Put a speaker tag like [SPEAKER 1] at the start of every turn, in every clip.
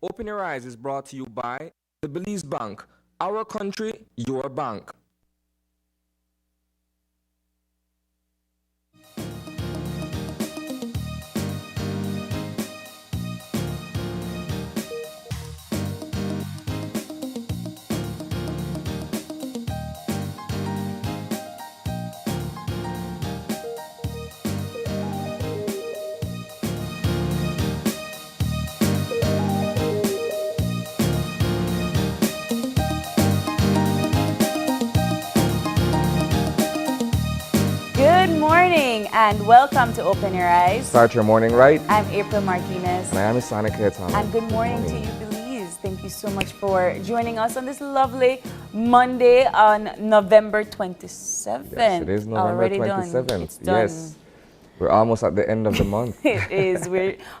[SPEAKER 1] Open Your Eyes is brought to you by the Belize Bank. Our country, your bank.
[SPEAKER 2] Good morning and welcome to Open Your Eyes.
[SPEAKER 1] Start your morning right.
[SPEAKER 2] I'm April Martinez.
[SPEAKER 1] And I am Sonic Ketan.
[SPEAKER 2] And good morning to you, Belize. Thank you so much for joining us on this lovely Monday on November 27th.
[SPEAKER 1] Yes, it is November
[SPEAKER 2] Already
[SPEAKER 1] 27th.
[SPEAKER 2] Done. It's done.
[SPEAKER 1] Yes. We're almost at the end of the month.
[SPEAKER 2] It is.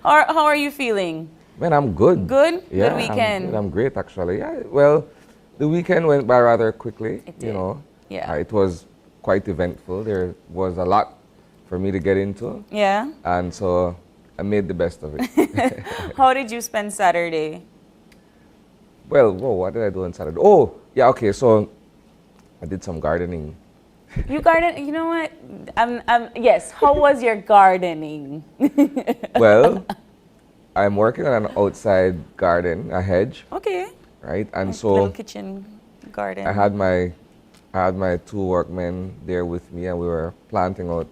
[SPEAKER 2] How are you feeling?
[SPEAKER 1] Man, I'm good.
[SPEAKER 2] Good?
[SPEAKER 1] Yeah,
[SPEAKER 2] Good weekend?
[SPEAKER 1] I'm great, actually. Yeah, well, the weekend went by rather quickly.
[SPEAKER 2] It did.
[SPEAKER 1] You know.
[SPEAKER 2] Yeah.
[SPEAKER 1] It was quite eventful. There was a lot for me to get into.
[SPEAKER 2] Yeah?
[SPEAKER 1] And so I made the best of it.
[SPEAKER 2] How did you spend Saturday?
[SPEAKER 1] Well, what did I do on Saturday? Oh, yeah, okay, so I did some gardening.
[SPEAKER 2] You garden? You know what? Yes. How was your gardening?
[SPEAKER 1] Well, I'm working on an outside garden, a hedge,
[SPEAKER 2] Okay.
[SPEAKER 1] right? And
[SPEAKER 2] Little
[SPEAKER 1] so
[SPEAKER 2] kitchen garden.
[SPEAKER 1] I had my two workmen there with me, and we were planting out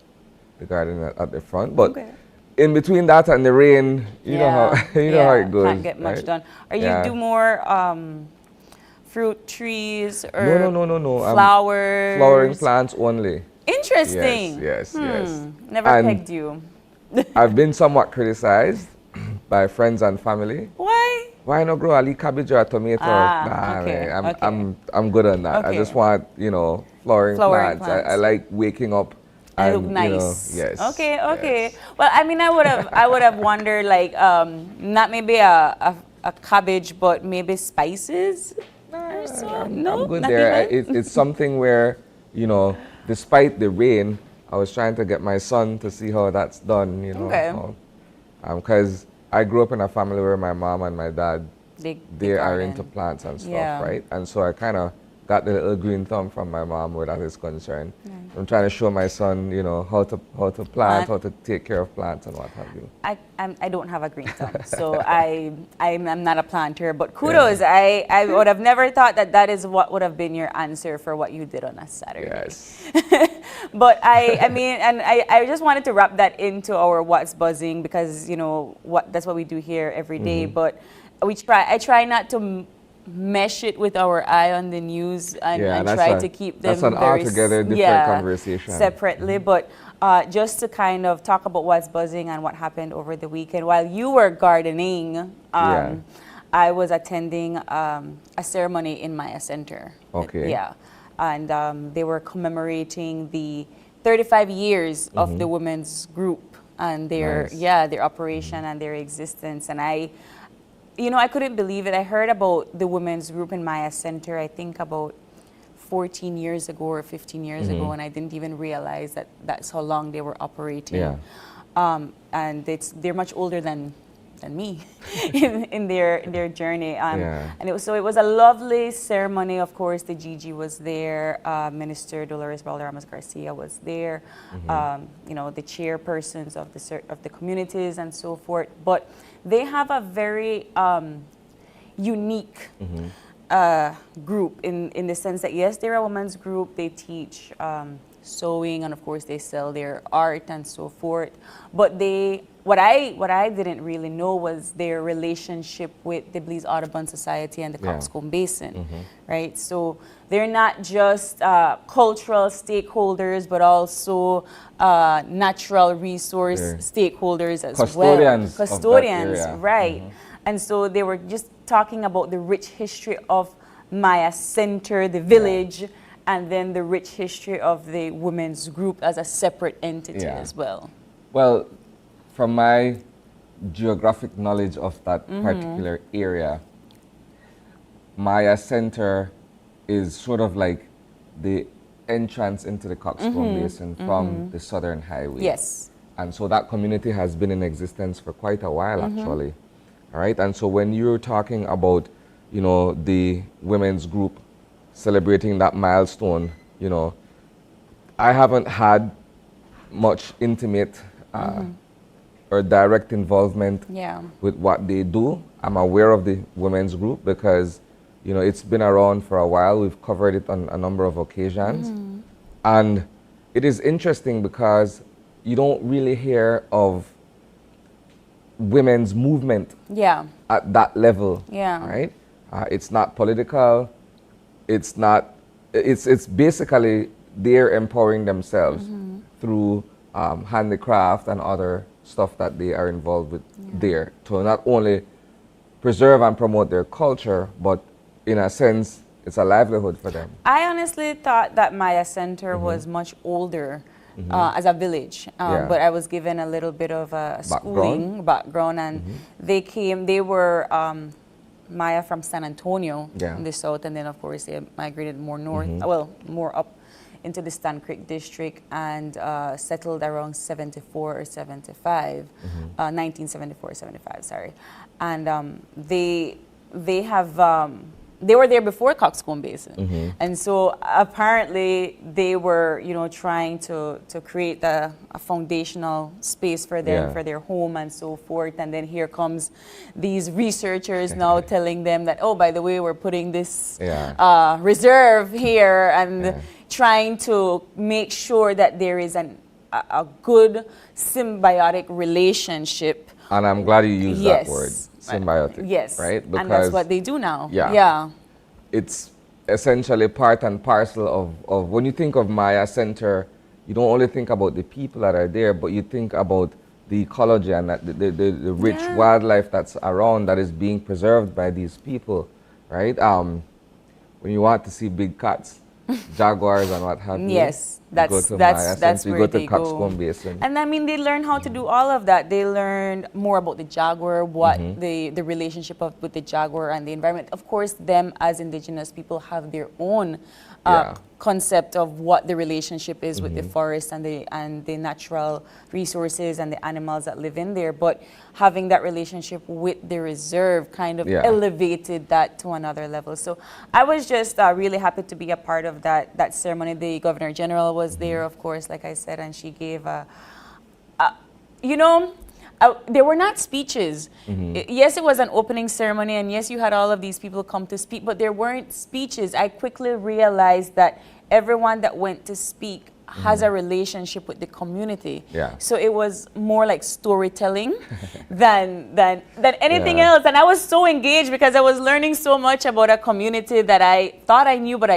[SPEAKER 1] the garden at the front. But
[SPEAKER 2] Okay.
[SPEAKER 1] in between that and the rain, you know how know how it goes.
[SPEAKER 2] Can't get much
[SPEAKER 1] right?
[SPEAKER 2] done. Are you
[SPEAKER 1] Yeah.
[SPEAKER 2] do more fruit trees or
[SPEAKER 1] No.
[SPEAKER 2] flowers?
[SPEAKER 1] Flowering plants only.
[SPEAKER 2] Interesting.
[SPEAKER 1] Yes.
[SPEAKER 2] Never
[SPEAKER 1] And
[SPEAKER 2] pegged you.
[SPEAKER 1] I've been somewhat criticized by friends and family.
[SPEAKER 2] Why?
[SPEAKER 1] Why not grow a leaf cabbage or a tomato?
[SPEAKER 2] Okay,
[SPEAKER 1] Man,
[SPEAKER 2] okay.
[SPEAKER 1] I'm good on that. I
[SPEAKER 2] Okay.
[SPEAKER 1] just want, flowering
[SPEAKER 2] Flowering
[SPEAKER 1] plants.
[SPEAKER 2] plants.
[SPEAKER 1] I like waking up
[SPEAKER 2] They
[SPEAKER 1] and
[SPEAKER 2] look nice.
[SPEAKER 1] yes.
[SPEAKER 2] Okay.
[SPEAKER 1] yes.
[SPEAKER 2] Well, I mean, I would have wondered like not maybe a cabbage, but maybe spices or so. No,
[SPEAKER 1] I'm good
[SPEAKER 2] not
[SPEAKER 1] there.
[SPEAKER 2] even?
[SPEAKER 1] It's something where, despite the rain, I was trying to get my son to see how that's done,
[SPEAKER 2] Okay.
[SPEAKER 1] Because I grew up in a family where my mom and my dad,
[SPEAKER 2] They
[SPEAKER 1] they are
[SPEAKER 2] garden.
[SPEAKER 1] into plants and stuff,
[SPEAKER 2] Yeah.
[SPEAKER 1] right? And so I kind of got the little green thumb from my mom where that is concerned. I'm trying to show my son, how to plant,
[SPEAKER 2] Plant.
[SPEAKER 1] how to take care of plants and what have you.
[SPEAKER 2] I don't have a green thumb, so I'm not a planter. But kudos, I would have never thought that is what would have been your answer for what you did on a Saturday.
[SPEAKER 1] Yes.
[SPEAKER 2] But I mean, and I just wanted to wrap that into our What's Buzzing because that's what we do here every day. But I try not to mesh it with our eye on the news and try to keep them
[SPEAKER 1] that's an
[SPEAKER 2] very
[SPEAKER 1] altogether different conversation.
[SPEAKER 2] separately. But just to kind of talk about what's buzzing and what happened over the weekend while you were gardening, I was attending a ceremony in Maya Center.
[SPEAKER 1] Okay.
[SPEAKER 2] Yeah, and they were commemorating the 35 years of the women's group and their
[SPEAKER 1] Nice.
[SPEAKER 2] their operation and their existence. And I couldn't believe it. I heard about the women's group in Maya Center, I think about 14 years ago or 15 years ago, and I didn't even realize that that's how long they were operating.
[SPEAKER 1] Yeah.
[SPEAKER 2] And they're much older than me in their journey. And it was a lovely ceremony. Of course, the Gigi was there. Minister Dolores Valderramas Garcia was there. The chairpersons of the communities and so forth. But they have a very unique group in the sense that, yes, they're a women's group. They teach sewing, and of course they sell their art and so forth. But what I didn't really know was their relationship with the Belize Audubon Society and the Coxcomb Basin, right? So they're not just cultural stakeholders, but also natural resource stakeholders as
[SPEAKER 1] Custodians
[SPEAKER 2] well.
[SPEAKER 1] of that area.
[SPEAKER 2] Right. And so they were just talking about the rich history of Maya Center, the village, and then the rich history of the women's group as a separate entity as well.
[SPEAKER 1] Well, from my geographic knowledge of that particular area, Maya Center is sort of like the entrance into the Coxcomb Basin from the Southern Highway.
[SPEAKER 2] Yes.
[SPEAKER 1] And so that community has been in existence for quite a while, actually. All right. And so when you're talking about, you know, the women's group celebrating that milestone, you know, I haven't had much intimate or direct involvement
[SPEAKER 2] Yeah.
[SPEAKER 1] with what they do. I'm aware of the women's group because, you know, it's been around for a while. We've covered it on a number of occasions. And it is interesting because you don't really hear of women's movement
[SPEAKER 2] Yeah.
[SPEAKER 1] at that level,
[SPEAKER 2] Yeah.
[SPEAKER 1] right? It's not political. It's not. It's basically they're empowering themselves through handicraft and other stuff that they are involved with there to not only preserve and promote their culture, but in a sense, it's a livelihood for them.
[SPEAKER 2] I honestly thought that Maya Center was much older as a village,
[SPEAKER 1] Yeah.
[SPEAKER 2] but I was given a little bit of a schooling background, and they were Maya from San Antonio
[SPEAKER 1] Yeah.
[SPEAKER 2] in the south, and then of course they migrated more north, well, more up into the Stan Creek district, and settled around 74 or 75, 1974 or 75, sorry. And they have they were there before Coxcomb Basin, and so apparently they were, you know, trying to create a foundational space for them,
[SPEAKER 1] Yeah.
[SPEAKER 2] for their home and so forth. And then here comes these researchers now telling them that, oh, by the way, we're putting this
[SPEAKER 1] Yeah.
[SPEAKER 2] reserve here, and trying to make sure that there is a good symbiotic relationship.
[SPEAKER 1] And I'm glad you used
[SPEAKER 2] Yes.
[SPEAKER 1] that word, symbiotic.
[SPEAKER 2] Yes,
[SPEAKER 1] Right?
[SPEAKER 2] and that's what they do now.
[SPEAKER 1] Yeah.
[SPEAKER 2] Yeah.
[SPEAKER 1] It's essentially part and parcel of when you think of Maya Center, you don't only think about the people that are there, but you think about the ecology and that the rich
[SPEAKER 2] Yeah.
[SPEAKER 1] wildlife that's around that is being preserved by these people, right? When you want to see big cats, jaguars and what have you,
[SPEAKER 2] Yes,
[SPEAKER 1] you
[SPEAKER 2] that's
[SPEAKER 1] go to
[SPEAKER 2] that's
[SPEAKER 1] Maya
[SPEAKER 2] that's
[SPEAKER 1] Center, you
[SPEAKER 2] where
[SPEAKER 1] go to
[SPEAKER 2] they go.
[SPEAKER 1] Coxcomb Basin.
[SPEAKER 2] And I mean, they learn how to do all of that. They learned more about the jaguar, what the relationship with the jaguar and the environment. Of course, them as indigenous people have their own
[SPEAKER 1] Yeah.
[SPEAKER 2] concept of what the relationship is with the forest and the natural resources and the animals that live in there. But having that relationship with the reserve kind of
[SPEAKER 1] Yeah.
[SPEAKER 2] elevated that to another level. So I was just really happy to be a part of that ceremony. The Governor General was there, of course, like I said, and she gave you know, there were not speeches. Yes, it was an opening ceremony, and yes, you had all of these people come to speak, but there weren't speeches. I quickly realized that everyone that went to speak has a relationship with the community.
[SPEAKER 1] Yeah.
[SPEAKER 2] So it was more like storytelling than anything
[SPEAKER 1] Yeah.
[SPEAKER 2] else. And I was so engaged because I was learning so much about a community that I thought I knew, but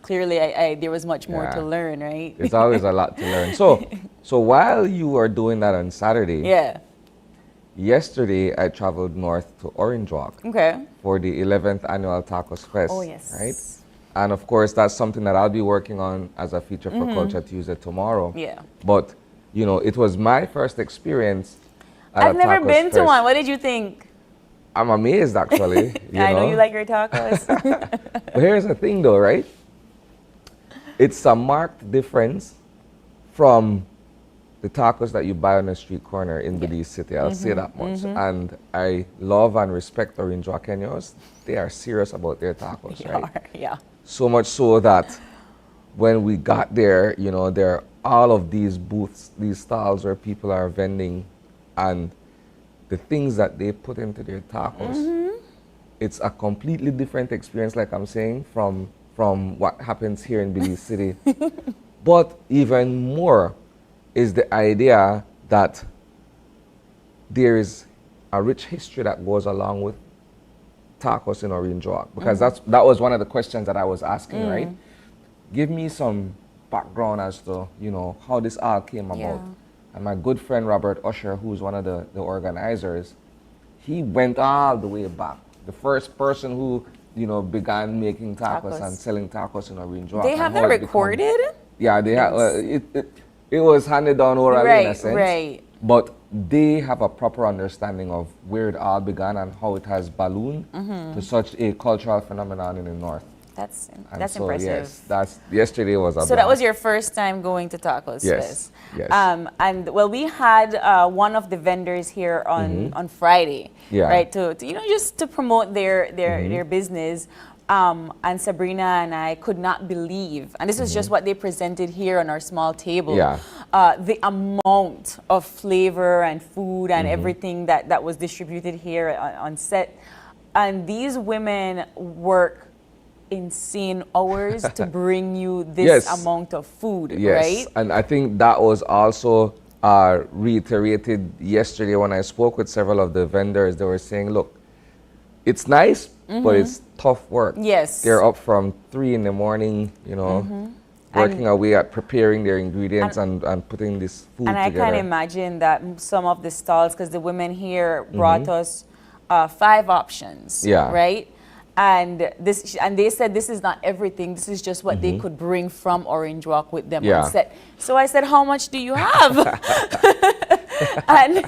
[SPEAKER 2] clearly there was much more
[SPEAKER 1] Yeah.
[SPEAKER 2] to learn, right?
[SPEAKER 1] There's always a lot to learn. So while you were doing that on Saturday,
[SPEAKER 2] Yeah.
[SPEAKER 1] yesterday I traveled north to Orange Walk
[SPEAKER 2] Okay.
[SPEAKER 1] for the 11th annual Tacos Fest.
[SPEAKER 2] Oh, yes.
[SPEAKER 1] Right? And of course, that's something that I'll be working on as a feature for Culture Tuesday tomorrow.
[SPEAKER 2] Yeah.
[SPEAKER 1] But, you know, it was my first experience at
[SPEAKER 2] I've
[SPEAKER 1] a
[SPEAKER 2] never
[SPEAKER 1] Tacos
[SPEAKER 2] been to
[SPEAKER 1] Fest.
[SPEAKER 2] one. What did you think?
[SPEAKER 1] I'm amazed, actually.
[SPEAKER 2] I know you like your tacos.
[SPEAKER 1] But here's the thing, though, right? It's a marked difference from the tacos that you buy on the street corner in Belize City. I'll say that much. And I love and respect Orange Kenyos. They are serious about their tacos,
[SPEAKER 2] They
[SPEAKER 1] right?
[SPEAKER 2] are, yeah.
[SPEAKER 1] So much so that when we got there, you know, there are all of these booths, these stalls where people are vending, and the things that they put into their tacos, it's a completely different experience, like I'm saying, from what happens here in Belize City. But even more is the idea that there is a rich history that goes along with tacos in Orange Walk, because that was one of the questions that I was asking, right? Give me some background as to, you know, how this all came about.
[SPEAKER 2] Yeah.
[SPEAKER 1] And my good friend Robert Usher, who's one of the organizers, he went all the way back. The first person who, you know, began making tacos and selling tacos in Orange Walk.
[SPEAKER 2] They
[SPEAKER 1] and
[SPEAKER 2] have
[SPEAKER 1] how
[SPEAKER 2] that
[SPEAKER 1] it become-
[SPEAKER 2] recorded?
[SPEAKER 1] Yeah, they have. It was handed down orally in a
[SPEAKER 2] Right,
[SPEAKER 1] sense.
[SPEAKER 2] right.
[SPEAKER 1] But they have a proper understanding of where it all began and how it has ballooned to such a cultural phenomenon in the north.
[SPEAKER 2] That's
[SPEAKER 1] And so,
[SPEAKER 2] impressive.
[SPEAKER 1] yes, yesterday was a
[SPEAKER 2] So that was
[SPEAKER 1] blast.
[SPEAKER 2] your first time going to Tacos
[SPEAKER 1] Yes,
[SPEAKER 2] Fest.
[SPEAKER 1] yes.
[SPEAKER 2] And well, we had one of the vendors here on Friday,
[SPEAKER 1] Yeah.
[SPEAKER 2] right? To just to promote their business. And Sabrina and I could not believe, and this is just what they presented here on our small table.
[SPEAKER 1] Yeah.
[SPEAKER 2] The amount of flavor and food and everything that was distributed here on set. And these women work insane hours to bring you this
[SPEAKER 1] Yes.
[SPEAKER 2] amount of food,
[SPEAKER 1] Yes,
[SPEAKER 2] right?
[SPEAKER 1] and I think that was also reiterated yesterday when I spoke with several of the vendors. They were saying, look, it's nice, but it's tough work.
[SPEAKER 2] Yes.
[SPEAKER 1] They're up from 3 in the morning, working away at preparing their ingredients and putting this food
[SPEAKER 2] And I
[SPEAKER 1] together.
[SPEAKER 2] can imagine that some of the stalls, because the women here brought us 5 options,
[SPEAKER 1] Yeah.
[SPEAKER 2] right? And they said this is not everything. This is just what they could bring from Orange Walk with them
[SPEAKER 1] Yeah.
[SPEAKER 2] on set. So I said, how much do you have? And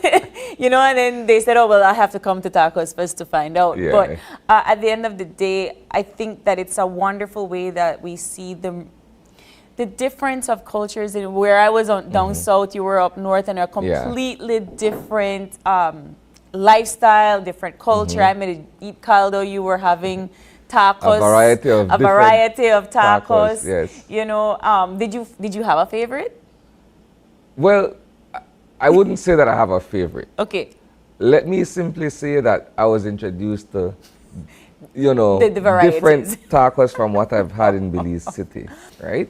[SPEAKER 2] and then they said, oh well, I have to come to Tacos Fest to find out.
[SPEAKER 1] Yeah.
[SPEAKER 2] But at the end of the day, I think that it's a wonderful way that we see the difference of cultures. In where I was down south, you were up north, and a completely different lifestyle, different culture. I made a deep caldo. You were having tacos,
[SPEAKER 1] A variety of
[SPEAKER 2] tacos.
[SPEAKER 1] Yes.
[SPEAKER 2] Did you have a favorite?
[SPEAKER 1] Well, I wouldn't say that I have a favorite.
[SPEAKER 2] Okay.
[SPEAKER 1] Let me simply say that I was introduced to,
[SPEAKER 2] The varieties.
[SPEAKER 1] different tacos from what I've had in Belize City, right?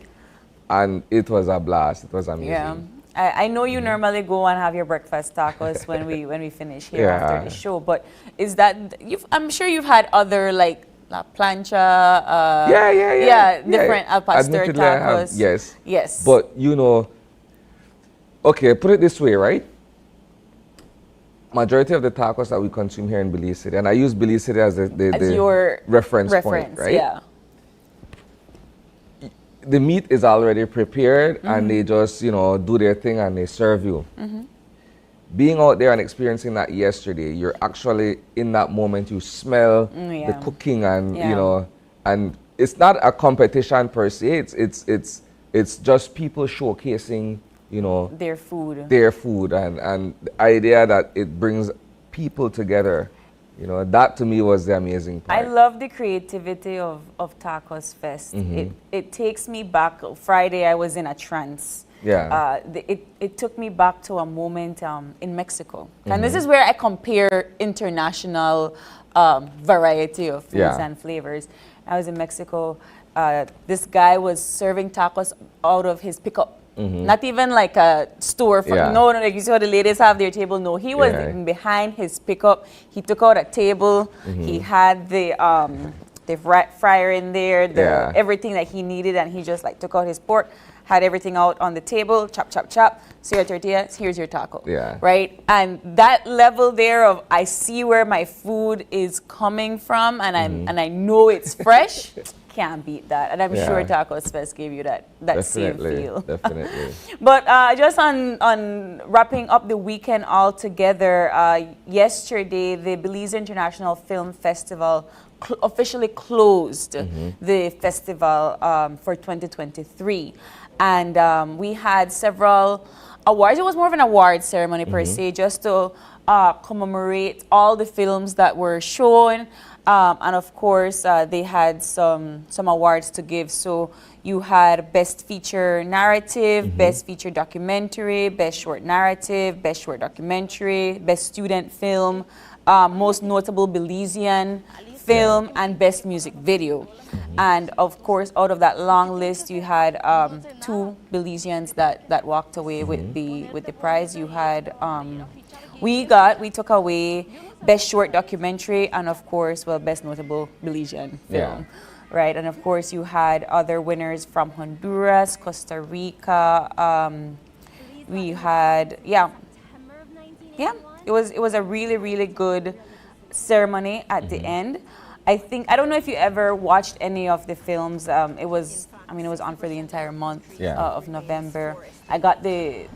[SPEAKER 1] And it was a blast. It was amazing.
[SPEAKER 2] Yeah. I know you normally go and have your breakfast tacos when we finish here after the show, but is that I'm sure you've had other like La Plancha, different al pastor
[SPEAKER 1] Admittedly, I have,
[SPEAKER 2] tacos.
[SPEAKER 1] yes.
[SPEAKER 2] Yes.
[SPEAKER 1] But okay, put it this way, right? Majority of the tacos that we consume here in Belize City, and I use Belize City as the
[SPEAKER 2] your
[SPEAKER 1] reference point, right?
[SPEAKER 2] Yeah.
[SPEAKER 1] The meat is already prepared and they just, do their thing and they serve you. Being out there and experiencing that yesterday, you're actually in that moment, you smell the cooking and, and it's not a competition per se. It's just people showcasing,
[SPEAKER 2] Their food.
[SPEAKER 1] their food and the idea that it brings people together. That to me was the amazing part.
[SPEAKER 2] I love the creativity of Tacos Fest. It takes me back. Friday, I was in a trance.
[SPEAKER 1] Yeah.
[SPEAKER 2] It took me back to a moment in Mexico. And this is where I compare international variety of foods and flavors. I was in Mexico. This guy was serving tacos out of his pickup. Not even like a store. No, like you see how the ladies have their table. No, he was behind his pickup. He took out a table. He had the fryer in there, everything that he needed, and he just like took out his pork, had everything out on the table, chop, chop, chop. See your tortilla, here's your taco.
[SPEAKER 1] Yeah.
[SPEAKER 2] Right? And that level there of I see where my food is coming from, and I know it's fresh. Can't beat that, and I'm sure Tacos Fest gave you that same feel.
[SPEAKER 1] Definitely.
[SPEAKER 2] But just on wrapping up the weekend altogether, yesterday the Belize International Film Festival officially closed the festival for 2023, and we had several awards. It was more of an award ceremony per se, just to commemorate all the films that were shown. And of course, they had some awards to give. So you had Best Feature Narrative, Best Feature Documentary, Best Short Narrative, Best Short Documentary, Best Student Film, Most Notable Belizean Film, and Best Music Video. And of course, out of that long list, you had 2 Belizeans that walked away with the prize. You had we took away Best Short Documentary and of course, Best Notable Belizean Film. Right, and of course you had other winners from Honduras, Costa Rica. We had, it was a really, really good ceremony at the end. I don't know if you ever watched any of the films. It was on for the entire month of November. I got the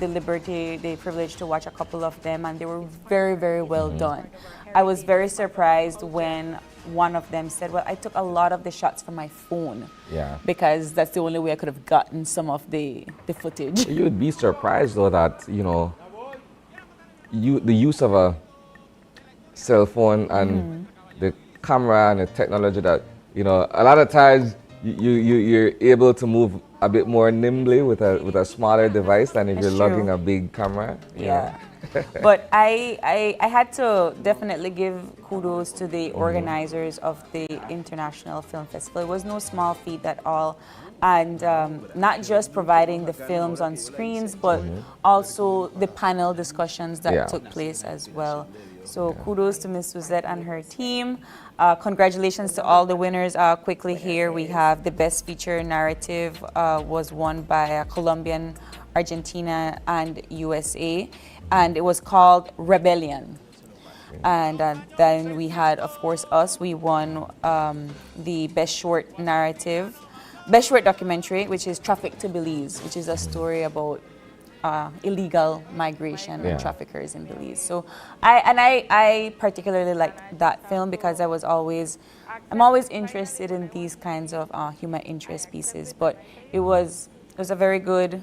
[SPEAKER 2] privilege to watch a couple of them, and they were very, very well done. I was very surprised when one of them said, well, I took a lot of the shots from my phone.
[SPEAKER 1] Yeah.
[SPEAKER 2] Because that's the only way I could have gotten some of the footage.
[SPEAKER 1] You'd be surprised though that, the use of a cell phone and the camera and the technology that, a lot of times you're able to move a bit more nimbly with a smaller device than if
[SPEAKER 2] That's
[SPEAKER 1] you're lugging a big camera.
[SPEAKER 2] Yeah. But I had to definitely give kudos to the organizers of the International Film Festival. It was no small feat at all. And not just providing the films on screens, but also the panel discussions that took place as well. So kudos to Ms. Suzette and her team. Congratulations to all the winners. Quickly here, we have the Best Feature Narrative was won by Colombian, Argentina, and USA. And it was called Rebellion. And then we had, of course, us. We won the Best Short Documentary, which is Traffic to Belize, which is a story about illegal migration and traffickers in Belize. So I particularly liked that film because I'm always interested in these kinds of human interest pieces. But it was a very good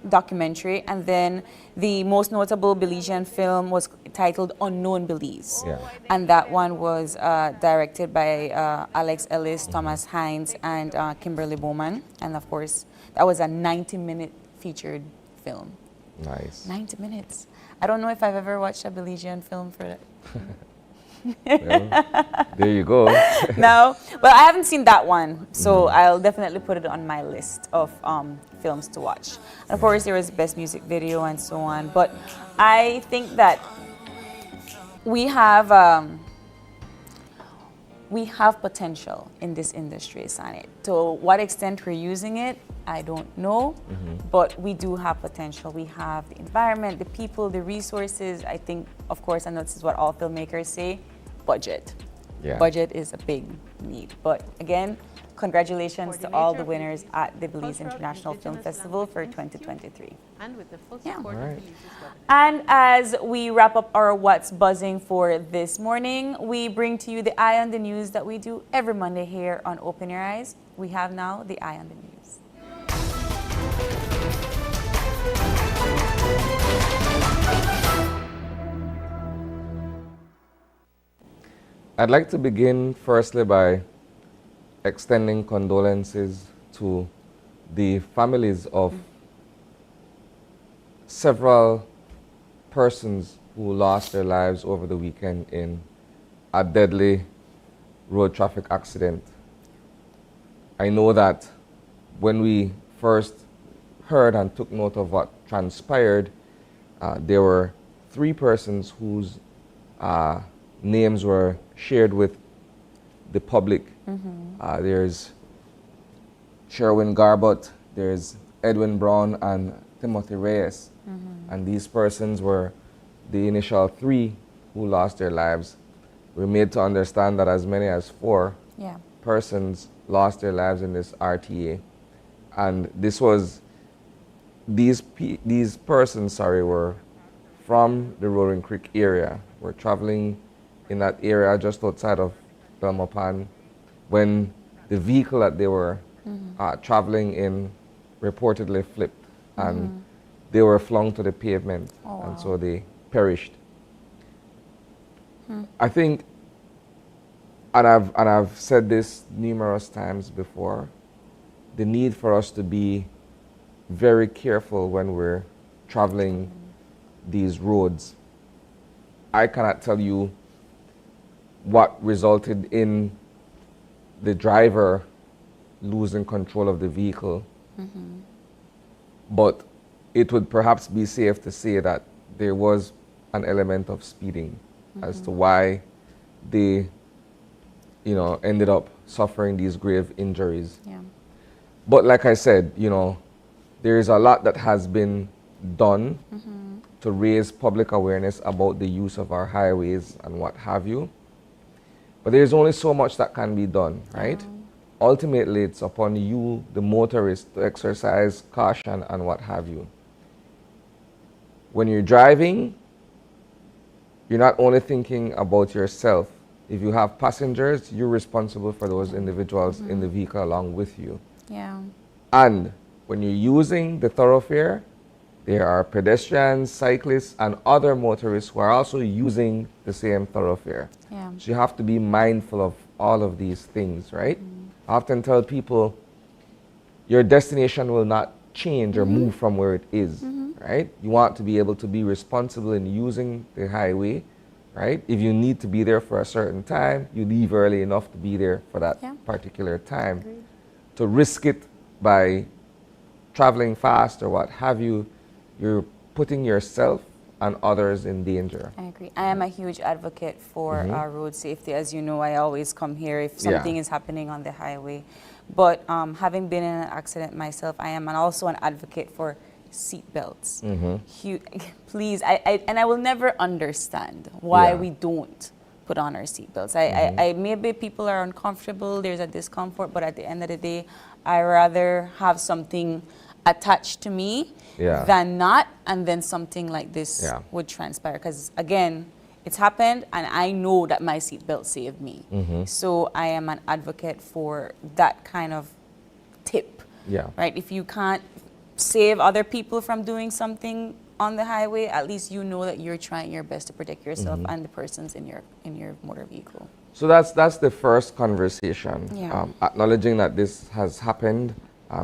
[SPEAKER 2] documentary. And then the most notable Belizean film was titled Unknown Belize.
[SPEAKER 1] Yeah.
[SPEAKER 2] And that one was directed by Alex Ellis, Thomas Hines, and Kimberly Bowman. And of course, that was a 90-minute featured film.
[SPEAKER 1] Nice.
[SPEAKER 2] 90 minutes. I don't know if I've ever watched a Belizean film for that.
[SPEAKER 1] Well, there you go.
[SPEAKER 2] No, but I haven't seen that one, so I'll definitely put it on my list of films to watch. And of course, there was Best Music Video and so on. But I think that we have potential in this industry, Sani. To what extent we're using it, I don't know, but we do have potential. We have the environment, the people, the resources. I think, of course, I know this is what all filmmakers say, budget.
[SPEAKER 1] Yeah.
[SPEAKER 2] Budget is a big need. But again, congratulations to all the winners at the Belize International Film Festival for 2023.
[SPEAKER 3] And with the full support of Belize's government.
[SPEAKER 2] And as we wrap up our What's Buzzing for this morning, we bring to you the Eye on the News that we do every Monday here on Open Your Eyes. We have now the Eye on the News.
[SPEAKER 1] I'd like to begin firstly by extending condolences to the families of several persons who lost their lives over the weekend in a deadly road traffic accident. I know that when we first heard and took note of what transpired, there were 3 persons whose names were shared with the public. There's Sherwin Garbott, there's Edwin Brown, and Timothy Reyes. And these persons were the initial 3 who lost their lives. We're made to understand that as many as 4 persons lost their lives in this RTA. And these persons were from the Roaring Creek area. Were traveling in that area just outside of Belmopan when the vehicle that they were traveling in reportedly flipped and they were flung to the pavement.
[SPEAKER 2] Oh,
[SPEAKER 1] and
[SPEAKER 2] wow.
[SPEAKER 1] so they perished. I think, and I've said this numerous times before, the need for us to be very careful when we're traveling these roads. I cannot tell you what resulted in the driver losing control of the vehicle, but it would perhaps be safe to say that there was an element of speeding as to why they ended up suffering these grave injuries.
[SPEAKER 2] Yeah.
[SPEAKER 1] But like I said, there is a lot that has been done to raise public awareness about the use of our highways and what have you. But there's only so much that can be done, right? Ultimately, it's upon you, the motorist, to exercise caution and what have you. When you're driving, you're not only thinking about yourself, If you have passengers, you're responsible for those individuals in the vehicle along with you.
[SPEAKER 2] Yeah.
[SPEAKER 1] And when you're using the thoroughfare, there are pedestrians, cyclists, and other motorists who are also using the same thoroughfare.
[SPEAKER 2] Yeah.
[SPEAKER 1] So you have to be mindful of all of these things, right? I often tell people, your destination will not change or move from where it is, right? You want to be able to be responsible in using the highway, right? If you need to be there for a certain time, you leave early enough to be there for that particular time.
[SPEAKER 2] Agreed.
[SPEAKER 1] To risk it by traveling fast or what have you, you're putting yourself and others in danger.
[SPEAKER 2] I agree. I am a huge advocate for road safety. As you know, I always come here if something is happening on the highway. But having been in an accident myself, I am also an advocate for seat belts. Please, and I will never understand why we don't put on our seat belts. Maybe people are uncomfortable, there's a discomfort, but at the end of the day, I rather have something attached to me than not, and then something like this would transpire. Because again, it's happened, and I know that my seatbelt saved me. So I am an advocate for that kind of tip. Right? If you can't save other people from doing something on the highway, at least you know that you're trying your best to protect yourself and the persons in your motor vehicle.
[SPEAKER 1] So that's the first conversation. Acknowledging that this has happened.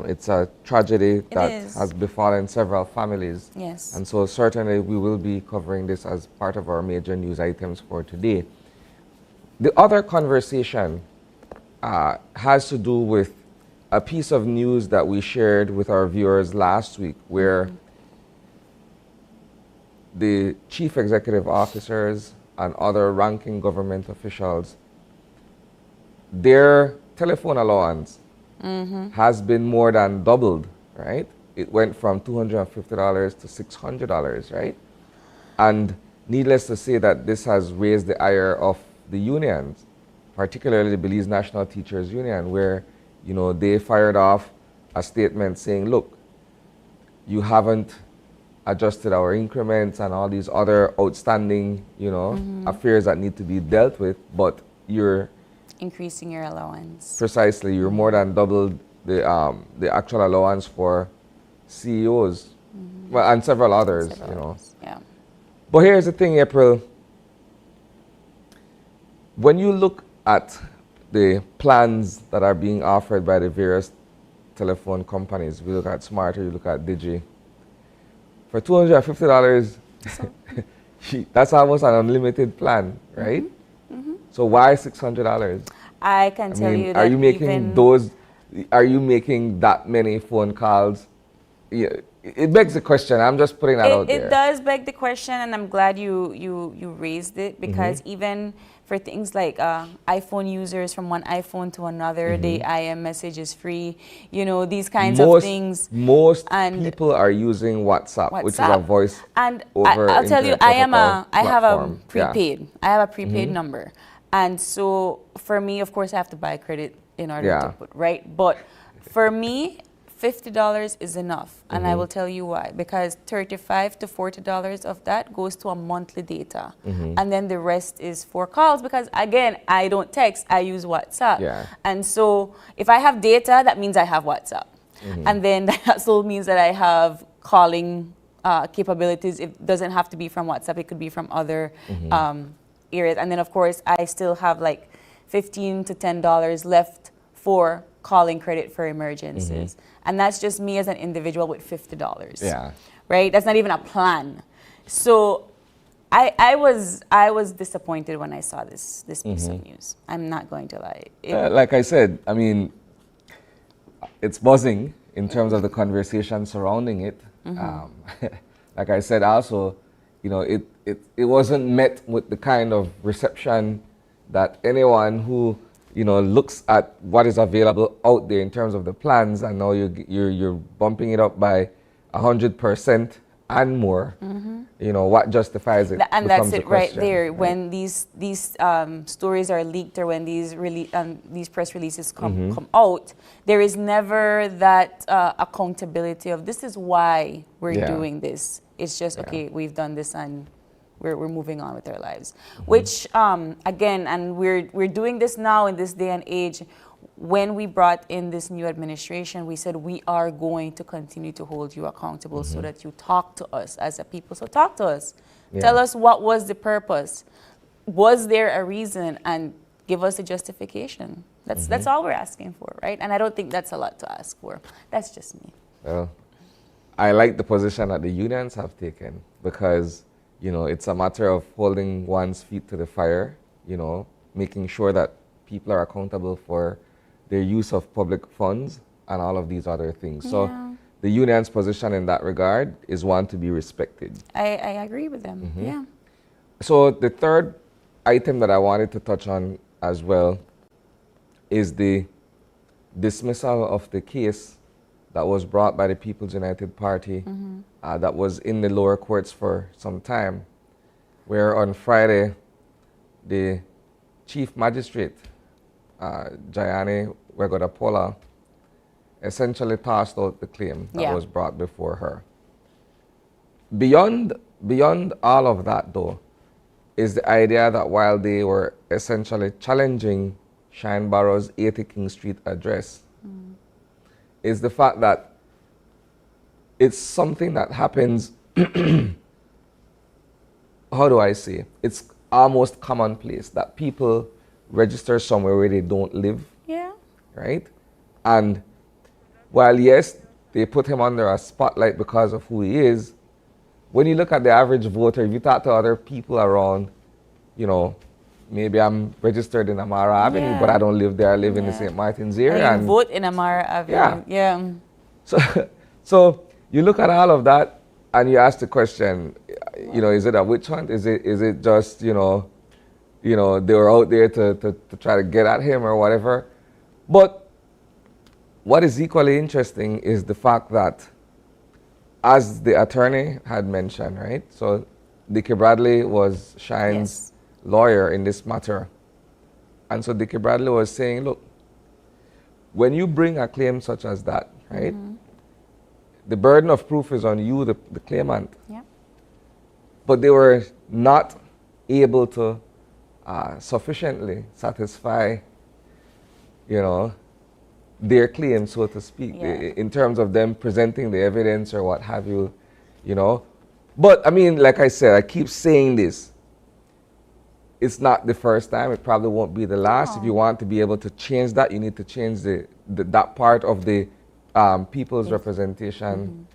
[SPEAKER 1] It's a tragedy that has befallen several families.
[SPEAKER 2] Yes.
[SPEAKER 1] And so certainly we will be covering this as part of our major news items for today. The other conversation has to do with a piece of news that we shared with our viewers last week, where the chief executive officers and other ranking government officials, their telephone allowance has been more than doubled, right? It went from $250 to $600, right? And needless to say that this has raised the ire of the unions, particularly the Belize National Teachers Union, where, you know, they fired off a statement saying, look, you haven't adjusted our increments and all these other outstanding, you know, affairs that need to be dealt with, but you're
[SPEAKER 2] increasing your allowance.
[SPEAKER 1] Precisely, you're more than doubled the actual allowance for CEOs, well, and several others, you know.
[SPEAKER 2] Yeah.
[SPEAKER 1] But here's the thing, April. When you look at the plans that are being offered by the various telephone companies, we look at Smarter, you look at Digi. For $250, that's almost an unlimited plan, right? So why $600?
[SPEAKER 2] I can tell you that.
[SPEAKER 1] Are you making are you making that many phone calls? Yeah, it begs the question. I'm just putting that out there.
[SPEAKER 2] It does beg the question, and I'm glad you raised it, because even for things like iPhone users, from one iPhone to another, the IM message is free. You know, these kinds of things.
[SPEAKER 1] Most people are using WhatsApp, which is a voice over
[SPEAKER 2] I'll tell you, I have a
[SPEAKER 1] platform.
[SPEAKER 2] prepaid. I have a prepaid number. And so for me, of course, I have to buy credit in order to put, right? But for me, $50 is enough. And I will tell you why. Because $35 to $40 of that goes to a monthly data. And then the rest is for calls, because again, I don't text, I use WhatsApp. And so if I have data, that means I have WhatsApp. And then that also means that I have calling capabilities. It doesn't have to be from WhatsApp, it could be from other areas. And then of course, I still have like $15 to $10 left for calling credit for emergencies. And that's just me as an individual with $50. Right? That's not even a plan. So I was disappointed when I saw this piece of news. I'm not going to lie.
[SPEAKER 1] Like I said, I mean, it's buzzing in terms of the conversation surrounding it. Like I said also, you know, it wasn't met with the kind of reception that anyone who, you know, looks at what is available out there in terms of the plans, and now you're bumping it up by 100% and more. You know, what justifies it?
[SPEAKER 2] And that's it right there. Right? When these stories are leaked, or when these press releases come out, there is never that accountability of this is why we're doing this. It's just, okay, we've done this and we're moving on with our lives. Which, again, and we're doing this now in this day and age. When we brought in this new administration, we said we are going to continue to hold you accountable so that you talk to us as a people. So talk to us.
[SPEAKER 1] Yeah.
[SPEAKER 2] Tell us what was the purpose. Was there a reason? And give us a justification. That's all we're asking for, right? And I don't think that's a lot to ask for. That's just me.
[SPEAKER 1] Well, I like the position that the unions have taken because, it's a matter of holding one's feet to the fire, making sure that people are accountable for their use of public funds and all of these other things. So the union's position in that regard is one to be respected.
[SPEAKER 2] I agree with them, yeah.
[SPEAKER 1] So the third item that I wanted to touch on as well is the dismissal of the case that was brought by the People's United Party that was in the lower courts for some time, where on Friday, the Chief Magistrate, Jayani Wegodapola, essentially tossed out the claim that was brought before her. Beyond all of that, though, is the idea that while they were essentially challenging Shine Barrow's 80 King Street address, is the fact that it's something that happens, how do I say, it's almost commonplace that people register somewhere where they don't live, right? And while yes, they put him under a spotlight because of who he is, when you look at the average voter, if you talk to other people around, maybe I'm registered in Amara Avenue, but I don't live there. I live in the St. Martin's area.
[SPEAKER 2] And vote in Amara Avenue. Yeah.
[SPEAKER 1] So you look at all of that and you ask the question, is it a witch hunt? Is it just, they were out there to try to get at him or whatever? But what is equally interesting is the fact that, as the attorney had mentioned, right? So Dickie Bradley was Shine's lawyer in this matter. And so Dickie Bradley was saying, look, when you bring a claim such as that, right? The burden of proof is on you, the claimant. But they were not able to sufficiently satisfy, their claim, so to speak, in terms of them presenting the evidence or what have you, But I mean, like I said, I keep saying this. It's not the first time. It probably won't be the last. If you want to be able to change that, you need to change that part of the People's Representation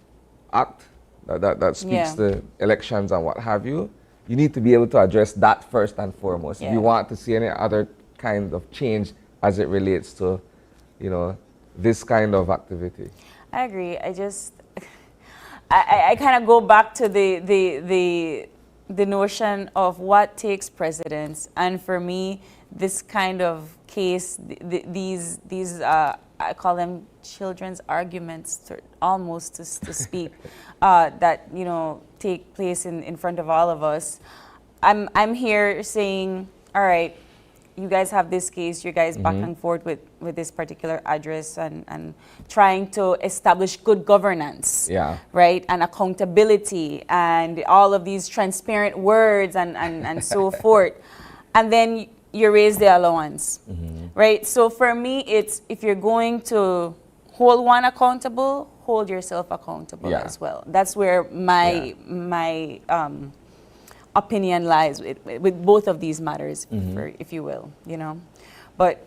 [SPEAKER 1] Act that speaks to elections and what have you. You need to be able to address that first and foremost. If you want to see any other kind of change as it relates to, this kind of activity.
[SPEAKER 2] I agree. I kind of go back to the notion of what takes precedence, and for me, this kind of case, these I call them children's arguments, almost to speak, that take place in front of all of us. I'm here saying, all right, you guys have this case, you guys back and forth with this particular address and trying to establish good governance, right? And accountability and all of these transparent words and so forth. And then you raise the allowance, right? So for me, it's if you're going to hold one accountable, hold yourself accountable as well. That's where my opinion lies with both of these matters, if you will, But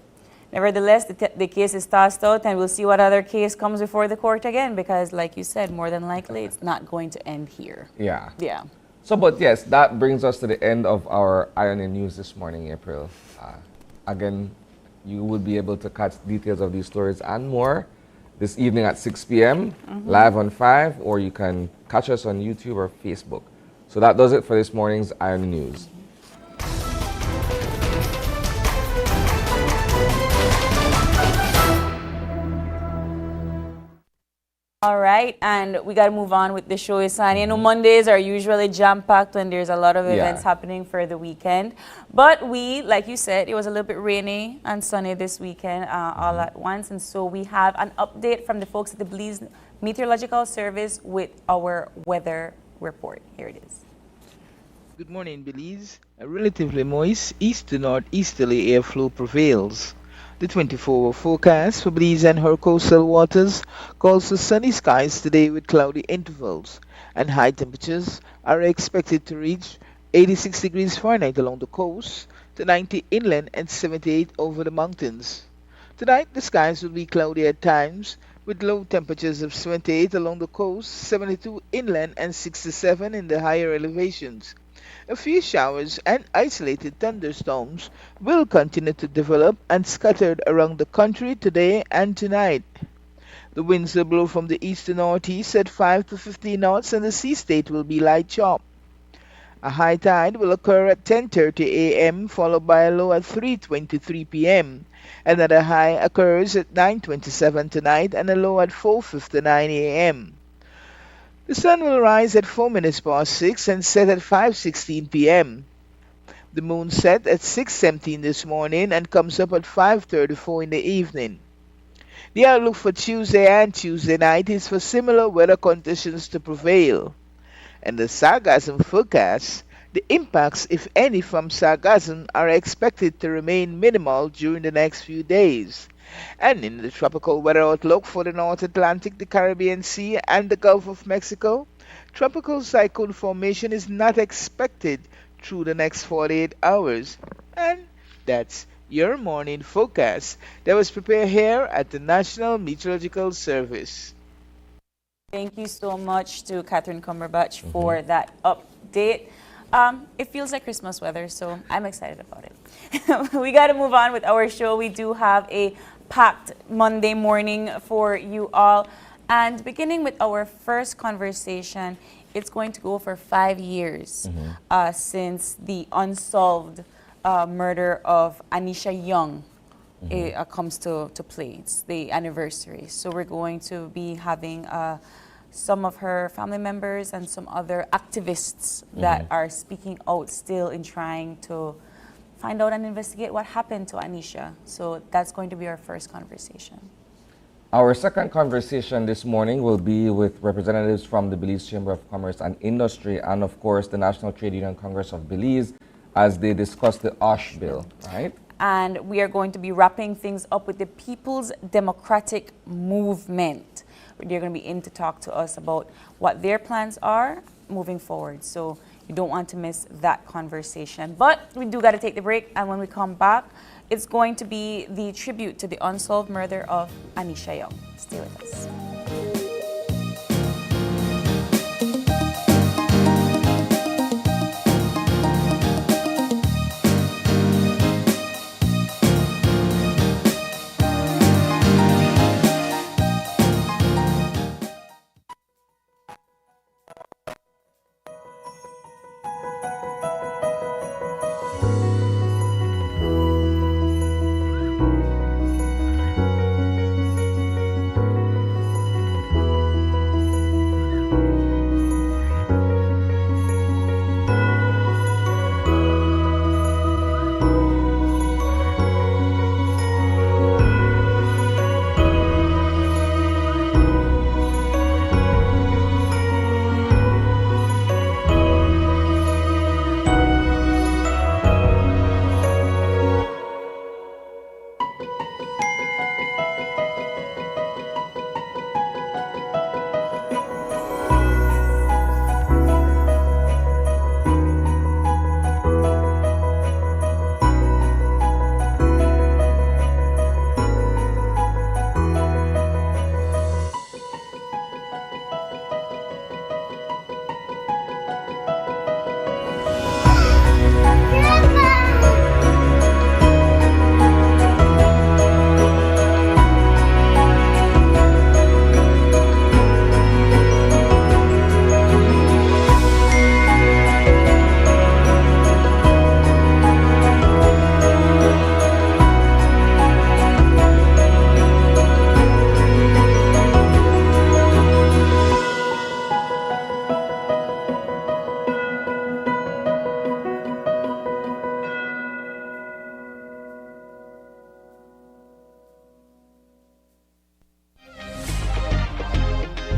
[SPEAKER 2] nevertheless, the case is tossed out, and we'll see what other case comes before the court again, because like you said, more than likely, it's not going to end here. Yeah.
[SPEAKER 1] So, but yes, that brings us to the end of our Ionia News this morning, April. Again, you will be able to catch details of these stories and more this evening at 6 p.m. live on 5, or you can catch us on YouTube or Facebook. So that does it for this morning's Ionia News.
[SPEAKER 2] All right, and we got to move on with the show, Isani. Mondays are usually jam-packed when there's a lot of events happening for the weekend. But we, like you said, it was a little bit rainy and sunny this weekend all at once. And so we have an update from the folks at the Belize Meteorological Service with our weather report. Here it is.
[SPEAKER 4] Good morning, Belize. A relatively moist east to northeasterly airflow prevails. The 24-hour forecast for Belize and her coastal waters calls for sunny skies today with cloudy intervals, and high temperatures are expected to reach 86 degrees Fahrenheit along the coast, to 90 inland and 78 over the mountains. Tonight, the skies will be cloudy at times, with low temperatures of 78 along the coast, 72 inland, and 67 in the higher elevations. A few showers and isolated thunderstorms will continue to develop and scattered around the country today and tonight. The winds will blow from the east to northeast at 5 to 15 knots, and the sea state will be light sharp. A high tide will occur at 10:30 a.m. followed by a low at 3:23 p.m. Another high occurs at 9:27 tonight and a low at 4:59 a.m. The sun will rise at 4 minutes past 6 and set at 5:16 p.m. The moon set at 6:17 this morning and comes up at 5:34 in the evening. The outlook for Tuesday and Tuesday night is for similar weather conditions to prevail. And the sargassum forecast, the impacts, if any, from sargassum are expected to remain minimal during the next few days. And in the tropical weather outlook for the North Atlantic, the Caribbean Sea, and the Gulf of Mexico, tropical cyclone formation is not expected through the next 48 hours. And that's your morning forecast that was prepared here at the National Meteorological Service.
[SPEAKER 2] Thank you so much to Catherine Cumberbatch for that update. It feels like Christmas weather, so I'm excited about it. We got to move on with our show. We do have a packed Monday morning for you all. And beginning with our first conversation, it's going to go for 5 years since the unsolved murder of Anisha Young comes to play. It's the anniversary. So we're going to be having some of her family members and some other activists that are speaking out still in trying to find out and investigate what happened to Anisha. So that's going to be our first conversation.
[SPEAKER 1] Our second conversation this morning will be with representatives from the Belize Chamber of Commerce and Industry and, of course, the National Trade Union Congress of Belize as they discuss the OSH bill, right?
[SPEAKER 2] And we are going to be wrapping things up with the People's Democratic Movement. They're going to be in to talk to us about what their plans are moving forward. So you don't want to miss that conversation. But we do got to take the break. And when we come back, it's going to be the tribute to the unsolved murder of Anisha Young. Stay with us.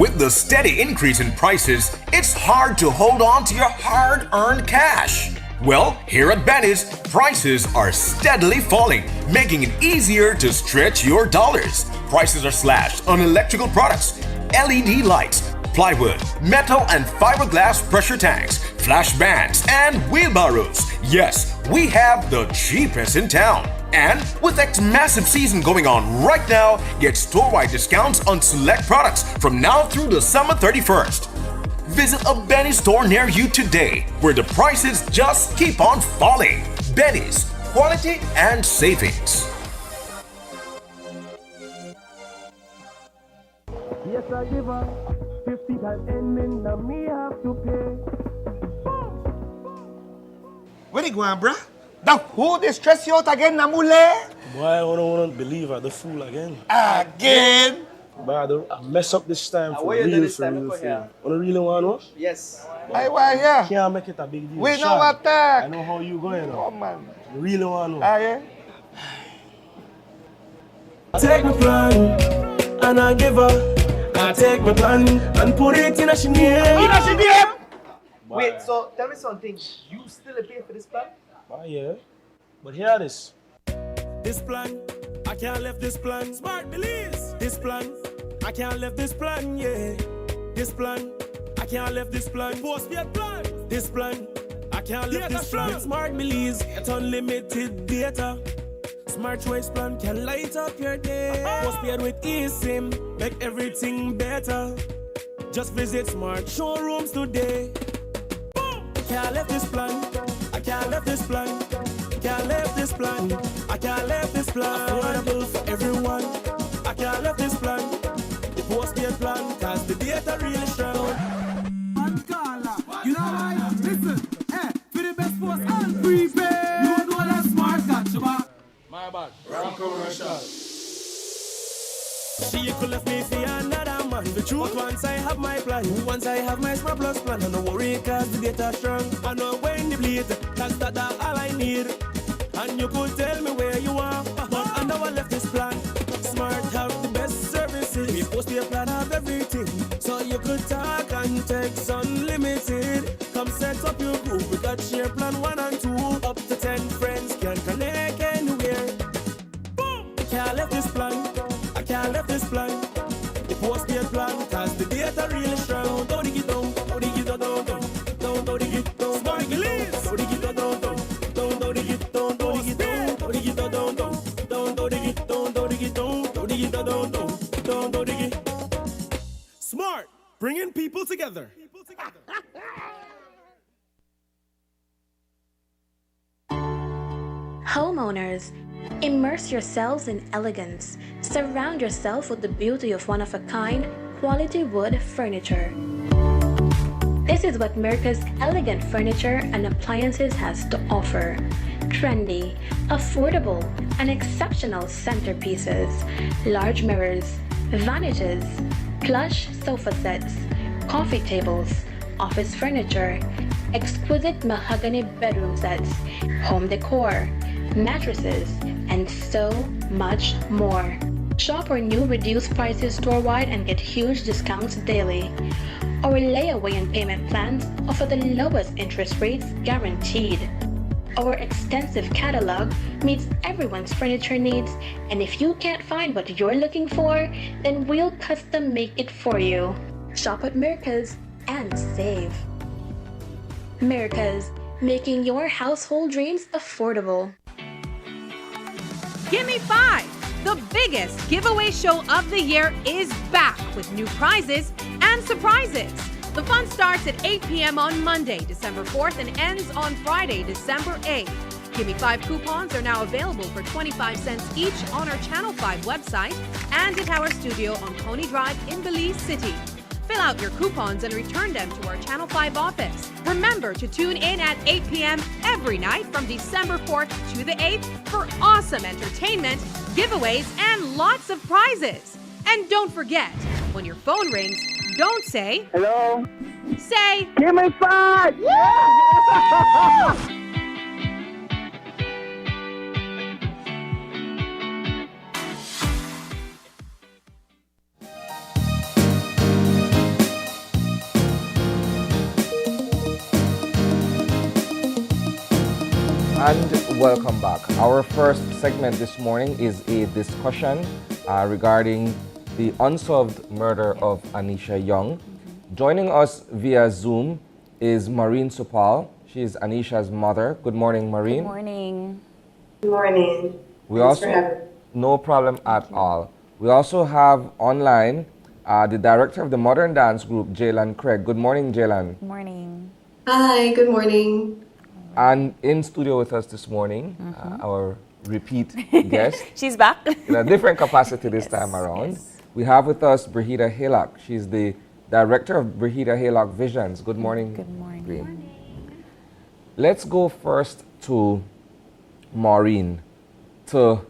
[SPEAKER 5] With the steady increase in prices, it's hard to hold on to your hard-earned cash. Well, here at Benny's, prices are steadily falling, making it easier to stretch your dollars. Prices are slashed on electrical products, LED lights, plywood, metal and fiberglass pressure tanks, flash bands, and wheelbarrows. Yes, we have the cheapest in town. And with X massive season going on right now, get store-wide discounts on select products from now through December 31st. Visit a Benny's store near you today, where the prices just keep on falling. Benny's, quality and savings.
[SPEAKER 6] Yes, I give her 50 times ending, now me have to pay.
[SPEAKER 7] Where you going, bruh? The who they stress you out again, Namule?
[SPEAKER 8] Boy, I don't believe at the fool again.
[SPEAKER 7] Again?
[SPEAKER 8] But I mess up this time for real. You really want to?
[SPEAKER 7] Yes. I want yeah.
[SPEAKER 8] Can't make it a big deal.
[SPEAKER 7] We know what that.
[SPEAKER 8] I know how you going now.
[SPEAKER 7] Oh man.
[SPEAKER 8] You really want to?
[SPEAKER 7] Yeah.
[SPEAKER 6] Take my plan, and I give her. I take my plan and put it in a name.
[SPEAKER 9] Wait, so tell me something. You still pay for this plan?
[SPEAKER 8] Yeah. But hear this.
[SPEAKER 6] This plan, I can't left this plan. Smart believes. This plan, I can't left this plan, yeah. This plan, I can't left this plan. Postpaid plan. This plan, I can't left this plan. Smart believes, it's unlimited data. Smart choice plan can light up your day. Postpaid with eSIM, make everything better. Just visit Smart showrooms today. Boom! Can't left this plan. I can't left this plan. Can't left this plan. I can't left this plan. Affordable for everyone. I can't left this plan. The postpaid plan, cause the data really strong. You know why? Listen, hey, for the best post and prepaid. You know that Smart got you back.
[SPEAKER 8] My bad. Wrong commercial.
[SPEAKER 6] She could left me for another man. The truth, once I have my plan, once I have my Smart Plus plan, I no worry cause the data strong. I know when the bleed, cause that's all I need. And you could tell me where you are, but I know I left this plan. Smart have the best services. We post your plan have everything, so you could talk and text unlimited. Come set up your group. We got share plan 1 and 2. Up to 10 friends can connect anywhere. Boom! I can't left this plan. I can't left this plan. The postpaid plan, cause the data really strong. Don't dig it down, don't dig it down, don't dig it down. Smart believe. Don't dig it down, don't dig it down, don't dig it down, don't dig it down, don't dig it down, don't dig it down, don't dig it down, don't dig it. Smart, bringing people together.
[SPEAKER 10] Homeowners, immerse yourselves in elegance. Surround yourself with the beauty of one-of-a-kind, quality wood furniture. This is what America's elegant furniture and appliances has to offer. Trendy, affordable, and exceptional centerpieces, large mirrors, vanities, plush sofa sets, coffee tables, office furniture, exquisite mahogany bedroom sets, home decor, mattresses, and so much more. Shop our new reduced prices store-wide and get huge discounts daily. Our layaway and payment plans offer the lowest interest rates guaranteed. Our extensive catalog meets everyone's furniture needs, and if you can't find what you're looking for, then we'll custom make it for you. Shop at Mirka's and save. Mirka's, making your household dreams affordable.
[SPEAKER 11] Gimme 5! The biggest giveaway show of the year is back with new prizes and surprises. The fun starts at 8 p.m. on Monday, December 4th, and ends on Friday, December 8th. Gimme 5 coupons are now available for 25 cents each on our Channel 5 website and at our studio on Coney Drive in Belize City. Fill out your coupons and return them to our Channel 5 office. Remember to tune in at 8 p.m. every night from December 4th to the 8th for awesome entertainment, giveaways, and lots of prizes. And don't forget, when your phone rings, don't say,
[SPEAKER 12] hello.
[SPEAKER 11] Say,
[SPEAKER 12] give me 5! Yeah!
[SPEAKER 1] And welcome back. Our first segment this morning is a discussion regarding the unsolved murder of Anisha Young. Joining us via Zoom is Maureen Supal. She is Anisha's mother. Good morning, Maureen.
[SPEAKER 2] Good morning.
[SPEAKER 13] Good morning.
[SPEAKER 1] No problem at all. We also have online the director of the Modern Dance Group, Jaylan Craig. Good morning, Jaylan.
[SPEAKER 2] Good morning.
[SPEAKER 13] Hi, good morning.
[SPEAKER 1] And in studio with us this morning, our repeat guest.
[SPEAKER 2] She's back.
[SPEAKER 1] In a different capacity this time around.
[SPEAKER 2] Yes.
[SPEAKER 1] We have with us Brahida Haylock. She's the director of Brahida Haylock Visions. Good morning.
[SPEAKER 2] Good morning.
[SPEAKER 1] Good morning. Let's go first to Maureen to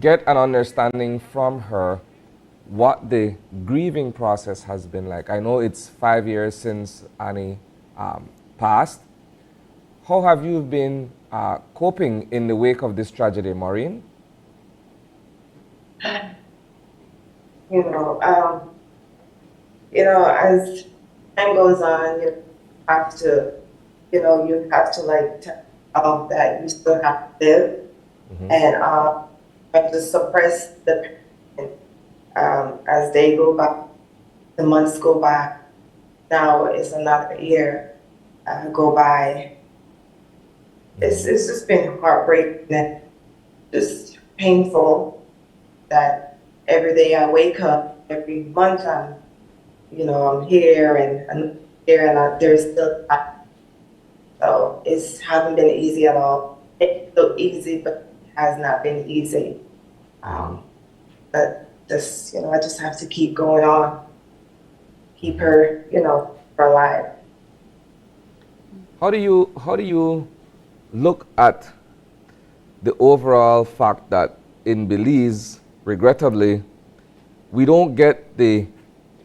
[SPEAKER 1] get an understanding from her what the grieving process has been like. I know it's 5 years since Annie passed. How have you been coping in the wake of this tragedy, Maureen?
[SPEAKER 13] As time goes on, you have to like tell that you still have to live, and have to suppress the pain. As they go by, the months go by. Now it's another year go by. It's just been heartbreaking and just painful that every day I wake up, every month I'm here and there's still time. So it hasn't been easy at all. It's so easy, but it has not been easy. But just, I just have to keep going on, keep her, alive.
[SPEAKER 1] How do you look at the overall fact that in Belize, regrettably, we don't get the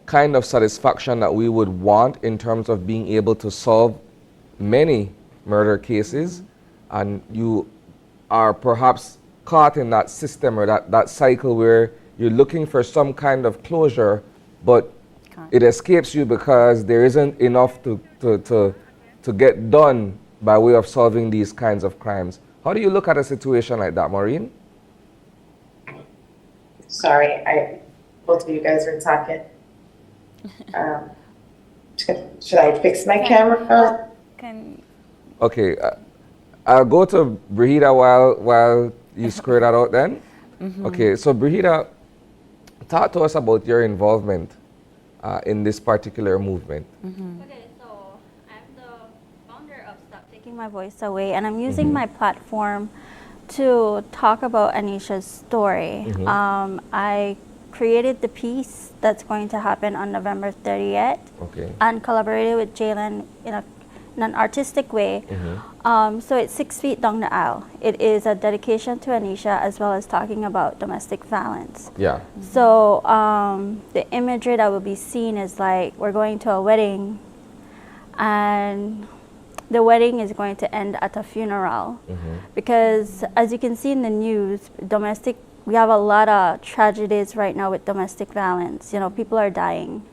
[SPEAKER 1] kind of satisfaction that we would want in terms of being able to solve many murder cases, and you are perhaps caught in that system or that cycle where you're looking for some kind of closure, but it escapes you because there isn't enough to get done by way of solving these kinds of crimes. How do you look at a situation like that, Maureen?
[SPEAKER 13] Sorry, both of you guys were talking. Should I fix my camera?
[SPEAKER 1] Okay, I'll go to Brahida while you screw that out then. Okay, so Brahida, talk to us about your involvement in this particular movement.
[SPEAKER 14] Okay, so I'm the founder of Stop Taking My Voice Away, and I'm using my platform to talk about Anisha's story. I created the piece that's going to happen on November 30th, and collaborated with Jaylan in an artistic way. So it's 6 feet down the aisle. It is a dedication to Anisha as well as talking about domestic violence.
[SPEAKER 1] Yeah.
[SPEAKER 14] So the imagery that will be seen is like we're going to a wedding, and the wedding is going to end at a funeral. Because as you can see in the news, we have a lot of tragedies right now with domestic violence. People are dying.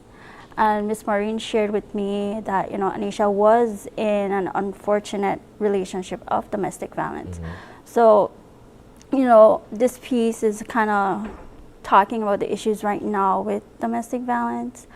[SPEAKER 14] And Miss Maureen shared with me that, Anisha was in an unfortunate relationship of domestic violence. So, this piece is kind of talking about the issues right now with domestic violence,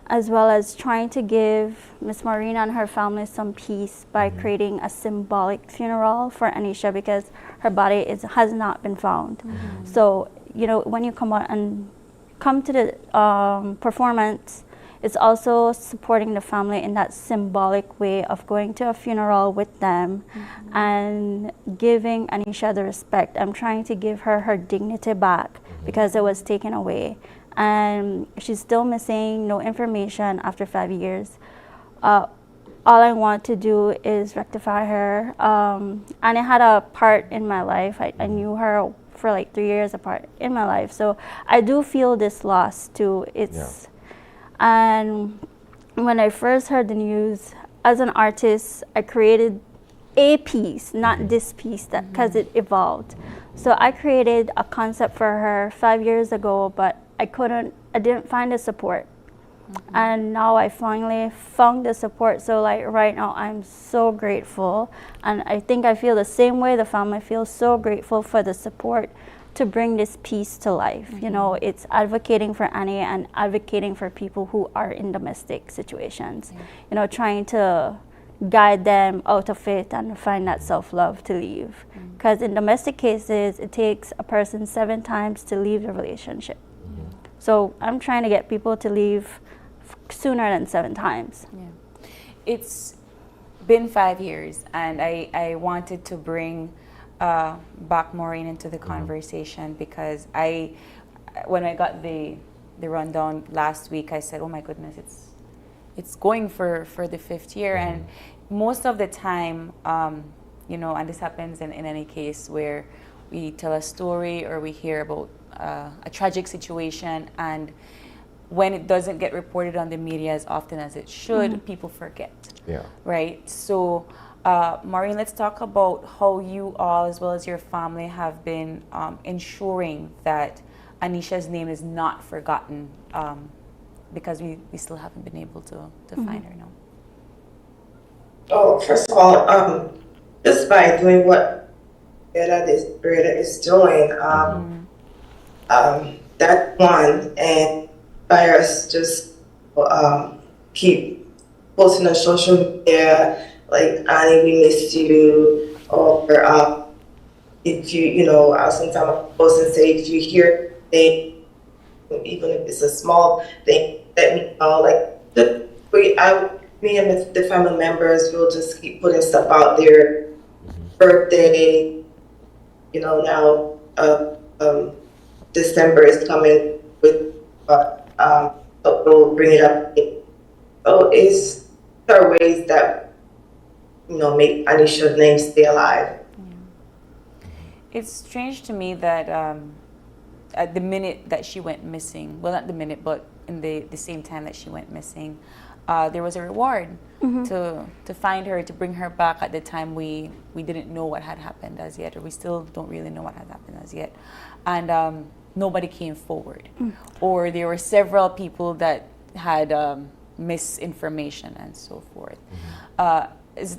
[SPEAKER 14] as well as trying to give Miss Maureen and her family some peace by creating a symbolic funeral for Anisha, because her body has not been found. So, when you come to the performance, it's also supporting the family in that symbolic way of going to a funeral with them and giving Anisha the respect. I'm trying to give her her dignity back because it was taken away. And she's still missing, no information after 5 years. All I want to do is rectify her. Annie had a part in my life. I knew her for like 3 years apart in my life. So I do feel this loss too. And when I first heard the news, as an artist, I created a piece, not this piece, because it evolved. So I created a concept for her 5 years ago, but I didn't find the support. And now I finally found the support. So like right now I'm so grateful, and I think I feel the same way the family feels, so grateful for the support to bring this peace to life. You know, it's advocating for Annie and advocating for people who are in domestic situations. You know, trying to guide them out of it and find that self-love to leave. Because in domestic cases, it takes a person 7 times to leave the relationship. So I'm trying to get people to leave sooner than 7 times.
[SPEAKER 2] Yeah. It's been 5 years, and I wanted to bring back Maureen into the conversation, because when I got the rundown last week, I said, oh my goodness, it's going for the 5th year. And most of the time, you know, and this happens in any case where we tell a story or we hear about a tragic situation, and when it doesn't get reported on the media as often as it should, people forget.
[SPEAKER 1] Yeah.
[SPEAKER 2] Right? So, Maureen, let's talk about how you all, as well as your family, have been ensuring that Anisha's name is not forgotten, because we still haven't been able to find her now.
[SPEAKER 13] Oh, first of all, just by doing what Breda is doing, that one, and by us just keep posting on social media, like, Annie, we missed you, or if you know, sometimes I post and say, if you hear anything, even if it's a small thing, let me know. Like, me and the family members will just keep putting stuff out there. Birthday, you know, now December is coming with, we'll bring it up. So it's there are ways that, you know, make Anisha's name stay alive.
[SPEAKER 2] It's strange to me that at the minute that she went missing, well, not the minute, but in the same time that she went missing, there was a reward to find her, to bring her back. At the time, we didn't know what had happened as yet, or we still don't really know what had happened as yet. And nobody came forward. Or there were several people that had misinformation and so forth. Is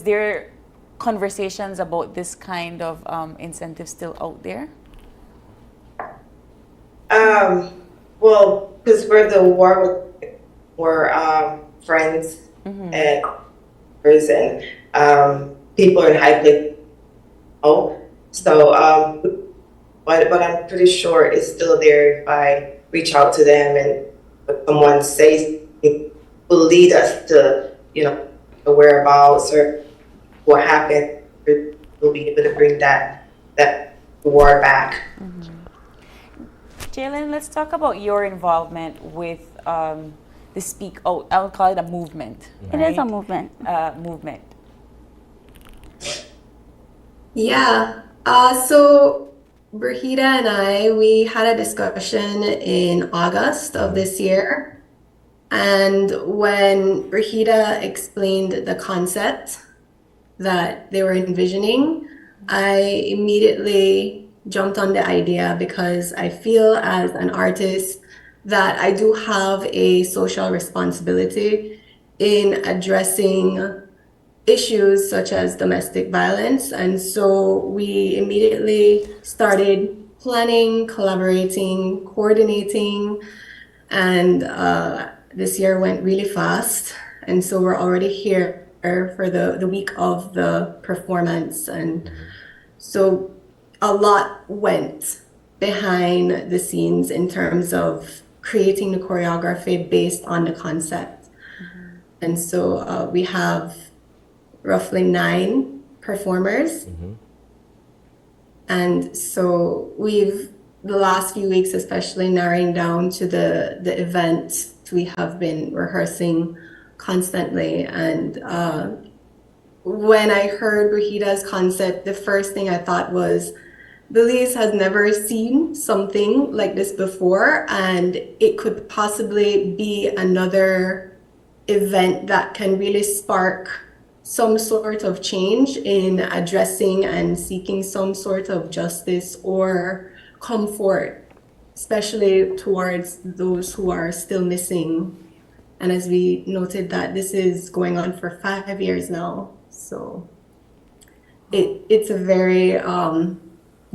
[SPEAKER 2] there conversations about this kind of incentive still out there?
[SPEAKER 13] Well, because we're friends and people in high place. So, but I'm pretty sure it's still there if I reach out to them and someone says it will lead us to, you know, the whereabouts or what happened. We'll be able to bring that reward back.
[SPEAKER 2] Jalen, let's talk about your involvement with the Speak Out. I'll call it a movement.
[SPEAKER 14] It is a movement.
[SPEAKER 2] Movement.
[SPEAKER 15] Yeah. So Brahida and we had a discussion in August of this year. And when Brahida explained the concept that they were envisioning, I immediately jumped on the idea, because I feel as an artist that I do have a social responsibility in addressing issues such as domestic violence. And so we immediately started planning, collaborating, coordinating, and this year went really fast. And so we're already here for the week of the performance. And so a lot went behind the scenes in terms of creating the choreography based on the concept. And so we have roughly 9 performers. And so we've, the last few weeks especially, narrowing down to the event, we have been rehearsing constantly. And when I heard Brahida's concept, the first thing I thought was, Belize has never seen something like this before, and it could possibly be another event that can really spark some sort of change in addressing and seeking some sort of justice or comfort especially towards those who are still missing. And as we noted that this is going on for 5 years now. So it's a very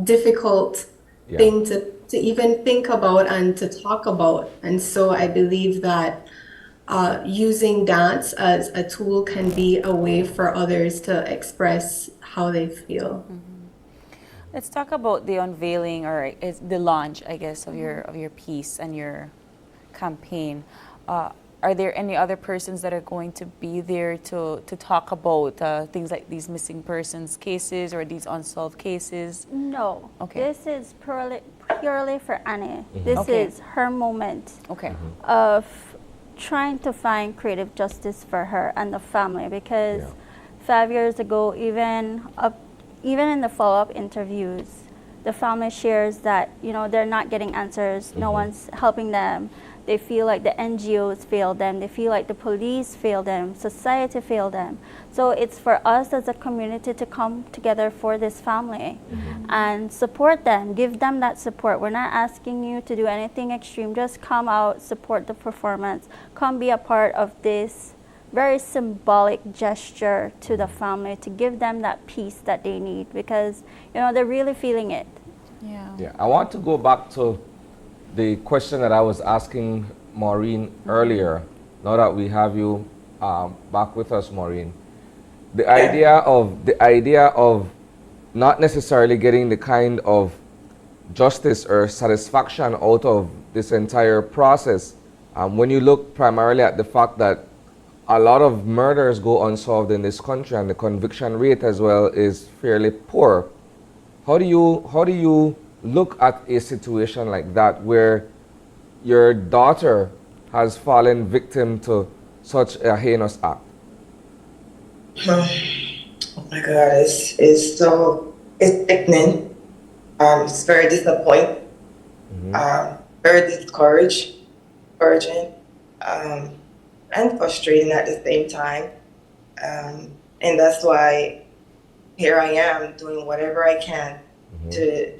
[SPEAKER 15] difficult thing to even think about and to talk about. And so I believe that using dance as a tool can be a way for others to express how they feel.
[SPEAKER 2] Let's talk about the unveiling or the launch, I guess, of your piece and your campaign. Are there any other persons that are going to be there to talk about things like these missing persons cases or these unsolved cases?
[SPEAKER 14] No.
[SPEAKER 2] Okay.
[SPEAKER 14] This is purely for Annie. This is her moment of trying to find creative justice for her and the family, because 5 years ago, even in the follow-up interviews, the family shares that, you know, they're not getting answers, no one's helping them. They feel like the NGOs failed them. They feel like the police failed them. Society failed them. So it's for us as a community to come together for this family and support them, give them that support. We're not asking you to do anything extreme. Just come out, support the performance, come be a part of this very symbolic gesture to the family to give them that peace that they need, because, you know, they're really feeling it.
[SPEAKER 1] Yeah, I want to go back to the question that I was asking Maureen earlier. Now that we have you back with us, Maureen, the idea of not necessarily getting the kind of justice or satisfaction out of this entire process, when you look primarily at the fact that a lot of murders go unsolved in this country and the conviction rate as well is fairly poor. How do you look at a situation like that where your daughter has fallen victim to such a heinous act?
[SPEAKER 13] Oh my God, it's sickening. It's very disappointing. Very discouraging, and frustrating at the same time. And that's why here I am doing whatever I can to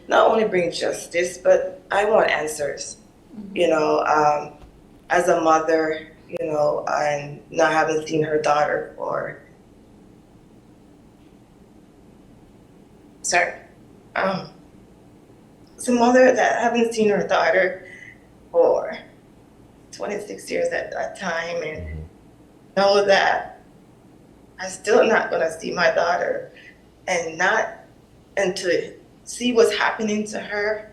[SPEAKER 13] not only bring justice, but I want answers. You know, as a mother, you know, and not having seen her daughter for, as a mother that haven't seen her daughter for 26 years at that time, and know that I'm still not gonna see my daughter, and to see what's happening to her.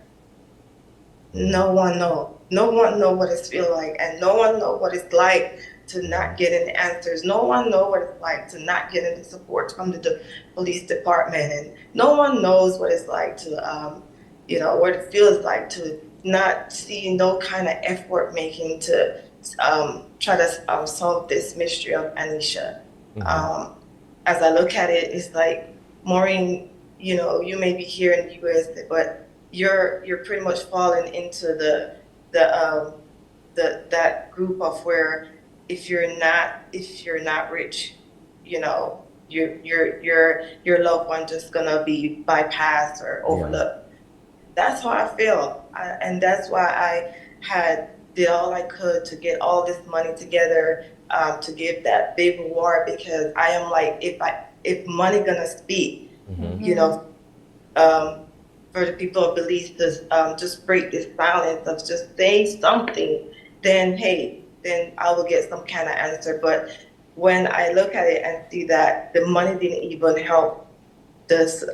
[SPEAKER 13] No one know what it feels like, and no one know what it's like to not get any answers. No one know what it's like to not get any support from the police department, and no one knows what it's like to, you know, what it feels like to not see no kind of effort making to try to solve this mystery of Anisha. As I look at it, it's like, Maureen, you know, you may be here in the U.S., but you're pretty much falling into that group of where if you're not rich, you know, your loved one just gonna be bypassed or overlooked. That's how I feel, and that's why I did all I could to get all this money together to give that big reward, because I am like, if money gonna speak, you know, for the people of Belize to just break this silence of just saying something, then hey, then I will get some kind of answer. But when I look at it and see that the money didn't even help this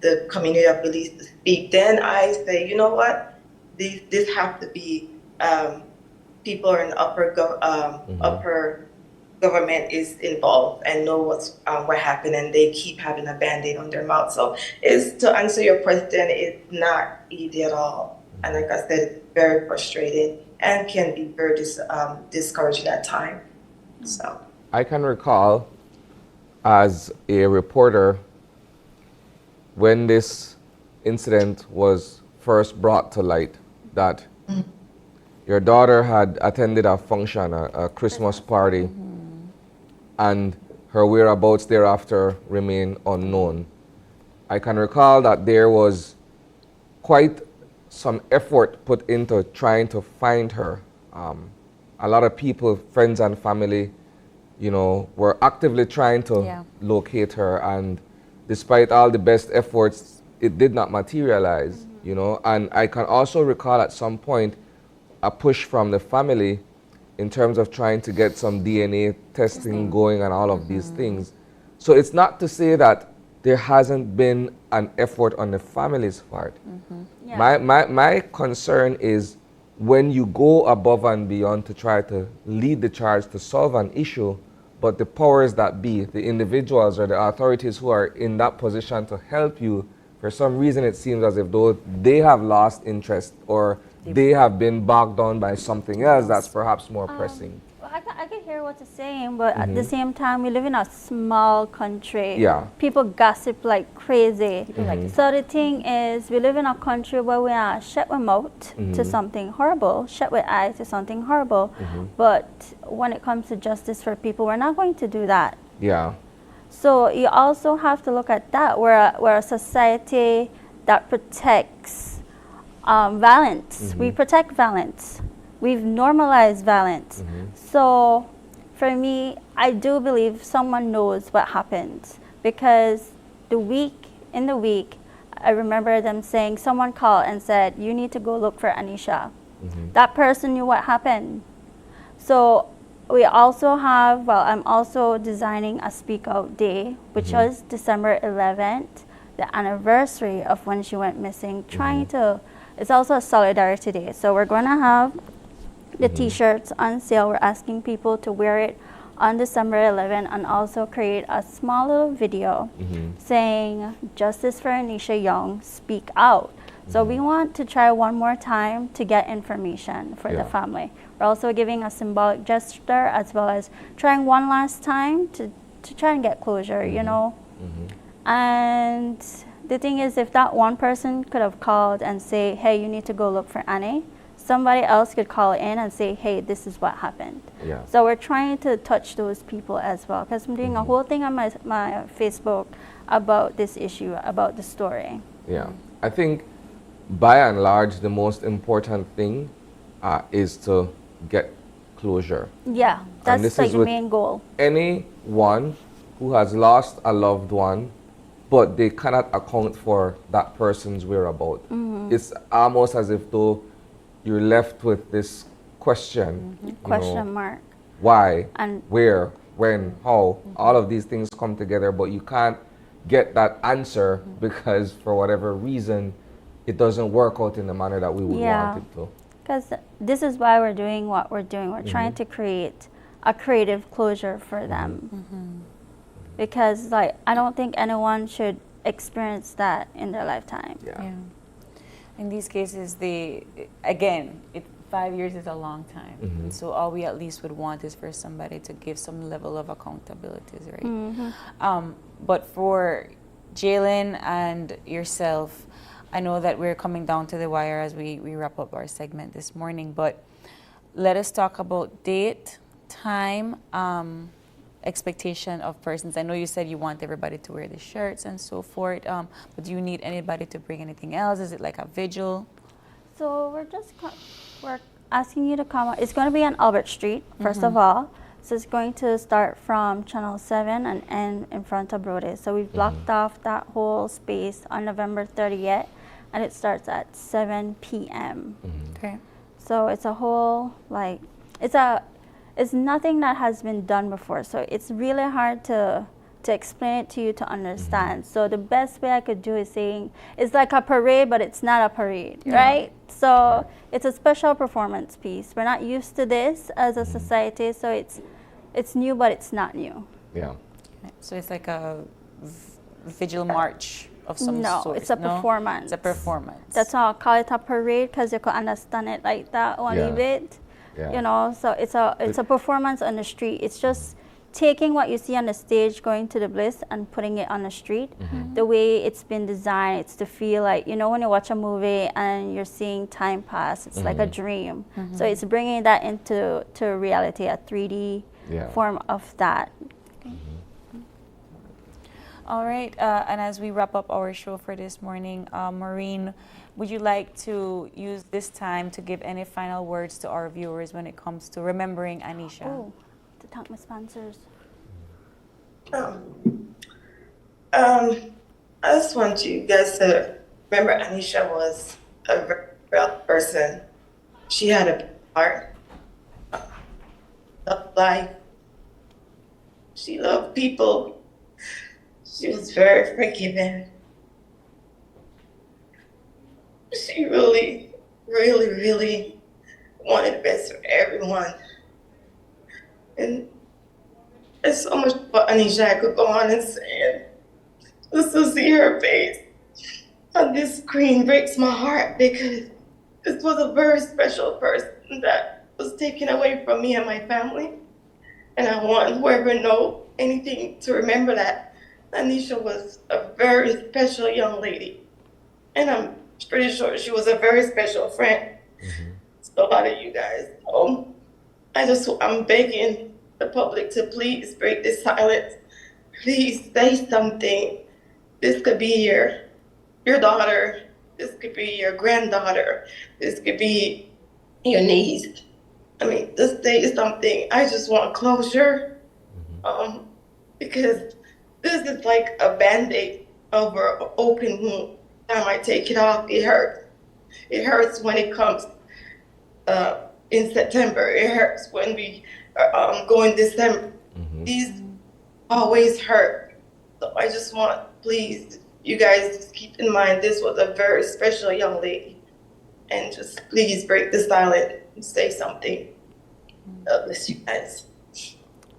[SPEAKER 13] the community of Belize to speak, then I say, you know what, this have to be people in upper government is involved and know what happened, and they keep having a Band-Aid on their mouth. So it's, to answer your question, it's not easy at all. And like I said, it's very frustrating and can be very discouraging at times. So
[SPEAKER 1] I can recall as a reporter when this incident was first brought to light that your daughter had attended a function, a Christmas party, and her whereabouts thereafter remained unknown. I can recall that there was quite some effort put into trying to find her. A lot of people, friends and family, you know, were actively trying to locate her, and despite all the best efforts, it did not materialize, you know. And I can also recall at some point a push from the family in terms of trying to get some DNA testing going and all of these things. So it's not to say that there hasn't been an effort on the family's part. My concern is when you go above and beyond to try to lead the charge to solve an issue, but the powers that be, the individuals or the authorities who are in that position to help you, for some reason it seems as if though they have lost interest or they have been bogged down by something else that's perhaps more pressing.
[SPEAKER 14] Well, I can hear what you're saying, but at the same time, we live in a small country.
[SPEAKER 1] Yeah.
[SPEAKER 14] People gossip like crazy. So the thing is, we live in a country where we are shut with mouth to something horrible, shut with eye to something horrible. But when it comes to justice for people, we're not going to do that.
[SPEAKER 1] Yeah.
[SPEAKER 14] So you also have to look at that. We're a society that protects violence. We protect violence. We've normalized violence. So for me, I do believe someone knows what happened, because in the week, I remember them saying, someone called and said, you need to go look for Anisha. That person knew what happened. So we also have, well, I'm also designing a Speak Out Day, which was December 11th, the anniversary of when she went missing, trying to, it's also a solidarity day. So we're going to have the t-shirts on sale. We're asking people to wear it on December 11th and also create a small little video saying, Justice for Anisha Young, speak out. So we want to try one more time to get information for the family. We're also giving a symbolic gesture as well as trying one last time to try and get closure, you know. And the thing is, if that one person could have called and say, hey, you need to go look for Annie, somebody else could call in and say, hey, this is what happened. So we're trying to touch those people as well, because I'm doing a whole thing on my Facebook about this issue, about the story.
[SPEAKER 1] Yeah, I think by and large, the most important thing is to get closure.
[SPEAKER 14] Yeah, that's like the main goal.
[SPEAKER 1] Anyone who has lost a loved one, but they cannot account for that person's whereabouts. It's almost as if though you're left with this question.
[SPEAKER 14] Question mark.
[SPEAKER 1] Why,
[SPEAKER 14] and
[SPEAKER 1] where, when, how, all of these things come together, but you can't get that answer because for whatever reason, it doesn't work out in the manner that we would want it to.
[SPEAKER 14] Because this is why we're doing what we're doing. We're trying to create a creative closure for them. Because like, I don't think anyone should experience that in their lifetime.
[SPEAKER 2] In these cases, again, 5 years is a long time. So all we at least would want is for somebody to give some level of accountability, right? But for Jalen and yourself, I know that we're coming down to the wire as we wrap up our segment this morning, but let us talk about date, time, expectation of persons. I know you said you want everybody to wear the shirts and so forth, but do you need anybody to bring anything else? Is it like a vigil?
[SPEAKER 14] So we're asking you to come. It's going to be on Albert Street, first of all. So it's going to start from Channel 7 and end in front of Brody. So we've blocked off that whole space on November 30th, and it starts at 7 p.m.
[SPEAKER 2] Okay.
[SPEAKER 14] So it's a whole, like, it's nothing that has been done before. So it's really hard to explain it to you to understand. So the best way I could do is saying, it's like a parade, but it's not a parade, right? So it's a special performance piece. We're not used to this as a society, so it's new, but it's not new.
[SPEAKER 1] Yeah.
[SPEAKER 2] So it's like a vigil march of some sort.
[SPEAKER 14] No, it's a performance.
[SPEAKER 2] It's a performance.
[SPEAKER 14] That's why I call it a parade, because you can understand it like that only bit. You know, so it's a performance on the street. It's just taking what you see on the stage, going to the Bliss and putting it on the street. The way it's been designed, it's to feel like, you know, when you watch a movie and you're seeing time pass, it's like a dream. So it's bringing that into reality, a 3D form of that.
[SPEAKER 2] All right, and as we wrap up our show for this morning, Maureen, would you like to use this time to give any final words to our viewers when it comes to remembering Anisha?
[SPEAKER 14] Oh, to thank my sponsors.
[SPEAKER 13] I just want you guys to remember Anisha was a very real person. She had a heart, loved life. She loved people. She was very forgiving. She really, really, really wanted the best for everyone. And there's so much about Anisha I could go on and say. Just to see her face on this screen breaks my heart because this was a very special person that was taken away from me and my family. And I want whoever knows anything to remember that Anisha was a very special young lady. And I'm pretty sure she was a very special friend to a lot of you guys. I'm begging the public to please break this silence. Please say something. This could be your daughter. This could be your granddaughter. This could be your niece. I mean, just say something. I just want closure. Because this is like a Band-Aid over an open wound. Time I take it off, it hurts. It hurts when it comes in September. It hurts when we go in December. These always hurt. So I just want, please, you guys just keep in mind this was a very special young lady. And just please break the silence and say something. God bless you guys.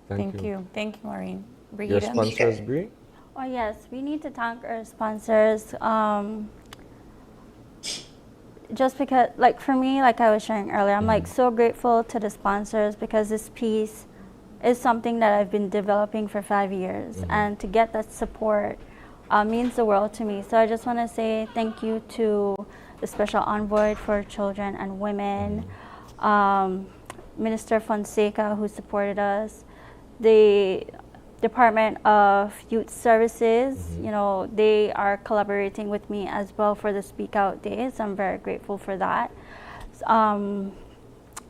[SPEAKER 2] Thank you. Thank you, Maureen.
[SPEAKER 1] Your
[SPEAKER 2] Brigida?
[SPEAKER 1] sponsors, Bri?
[SPEAKER 14] Oh yes, we need to thank our sponsors. Just because, like for me, like I was sharing earlier, I'm like so grateful to the sponsors because this piece is something that I've been developing for 5 years, and to get that support means the world to me. So I just want to say thank you to the Special Envoy for Children and Women, Minister Fonseca, who supported us, the Department of Youth Services, you know, they are collaborating with me as well for the Speak Out Days. I'm very grateful for that.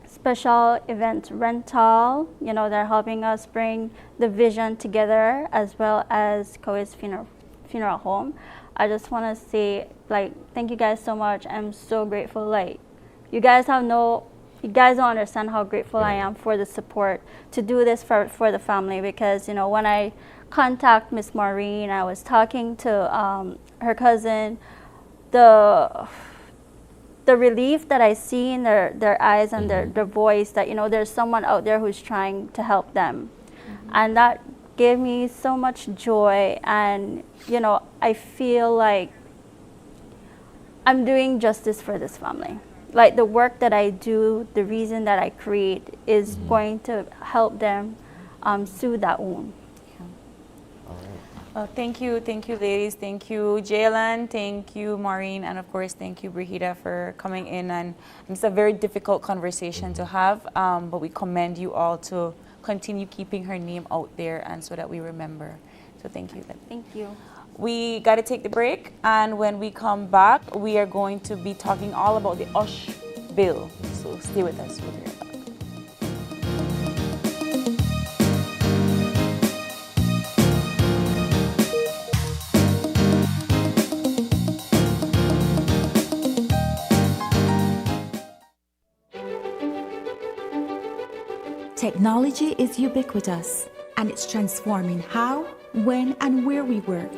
[SPEAKER 14] Special Event Rental, you know, they're helping us bring the vision together, as well as Coe's Funeral Home. I just want to say, like, thank you guys so much. I'm so grateful. Like, you guys don't understand how grateful I am for the support to do this for the family, because, you know, when I contact Miss Maureen, I was talking to her cousin, the relief that I see in their eyes and their voice, that, you know, there's someone out there who's trying to help them. And that gave me so much joy, and, you know, I feel like I'm doing justice for this family. Like, the work that I do, the reason that I create is going to help them soothe that wound.
[SPEAKER 2] Thank you, ladies. Thank you, Jalen. Thank you, Maureen, and of course, thank you, Brigida, for coming in. And it's a very difficult conversation to have, but we commend you all to continue keeping her name out there, and so that we remember. So thank you.
[SPEAKER 14] Thank you.
[SPEAKER 2] We got to take the break, and when we come back, we are going to be talking all about the OSH bill. So stay with us. We'll be right back.
[SPEAKER 16] Technology is ubiquitous, and it's transforming how, when, and where we work.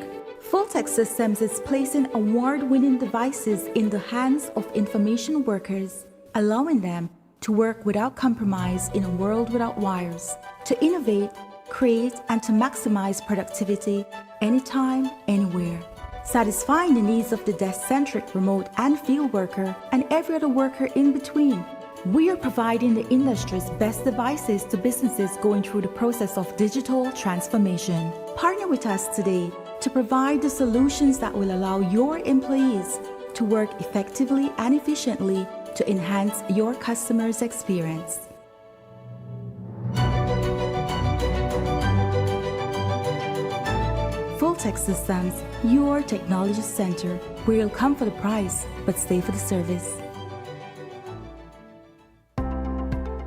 [SPEAKER 16] Fulltech Systems is placing award-winning devices in the hands of information workers, allowing them to work without compromise in a world without wires, to innovate, create, and to maximize productivity anytime, anywhere, satisfying the needs of the desk-centric remote and field worker and every other worker in between. We are providing the industry's best devices to businesses going through the process of digital transformation. Partner with us today to provide the solutions that will allow your employees to work effectively and efficiently to enhance your customers' experience. Full Tech Systems, your technology center, where you'll come for the price, but stay for the service.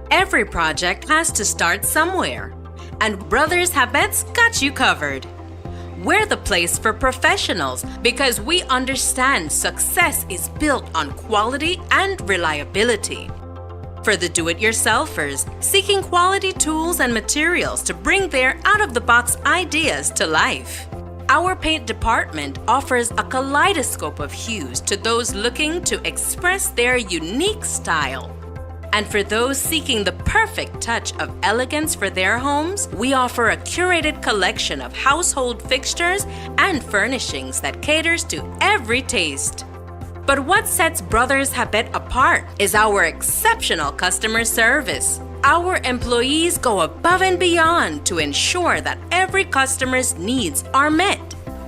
[SPEAKER 17] Every project has to start somewhere, and Brothers Habet's got you covered. We're the place for professionals because we understand success is built on quality and reliability. For the do-it-yourselfers seeking quality tools and materials to bring their out-of-the-box ideas to life, our paint department offers a kaleidoscope of hues to those looking to express their unique style. And for those seeking the perfect touch of elegance for their homes, we offer a curated collection of household fixtures and furnishings that caters to every taste. But what sets Brothers Habet apart is our exceptional customer service. Our employees go above and beyond to ensure that every customer's needs are met.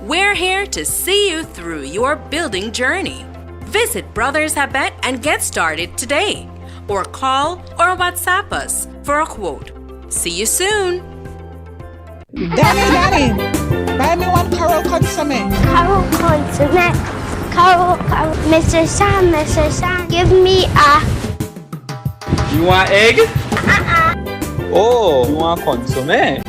[SPEAKER 17] We're here to see you through your building journey. Visit Brothers Habet and get started today, or call or WhatsApp us for a quote. See you soon.
[SPEAKER 18] Danny, buy me one Carol Consomme.
[SPEAKER 12] Carol Consomme. Carol, Mr. Sam, give me a...
[SPEAKER 19] You want egg? Oh, you want consomme?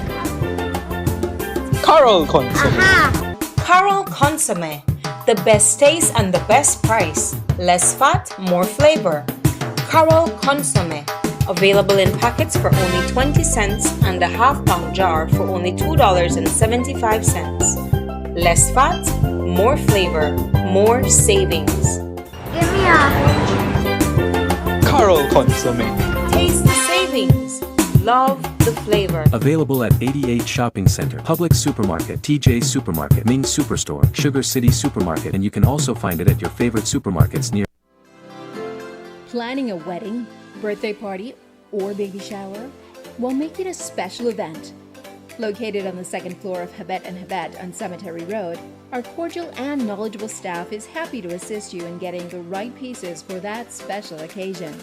[SPEAKER 19] Carol Consomme.
[SPEAKER 20] Carol Consomme. The best taste and the best price. Less fat, more flavor. Carol Consomme. Available in packets for only 20 cents and a half-pound jar for only $2.75. Less fat, more flavor, more savings.
[SPEAKER 12] Give me a...
[SPEAKER 19] Carol Consomme.
[SPEAKER 20] Taste the savings. Love the flavor.
[SPEAKER 21] Available at 88 Shopping Center, Publix Supermarket, TJ Supermarket, Ming Superstore, Sugar City Supermarket, and you can also find it at your favorite supermarkets near.
[SPEAKER 22] Planning a wedding, birthday party, or baby shower? Well, make it a special event. Located on the second floor of Habet & Habet on Cemetery Road, our cordial and knowledgeable staff is happy to assist you in getting the right pieces for that special occasion.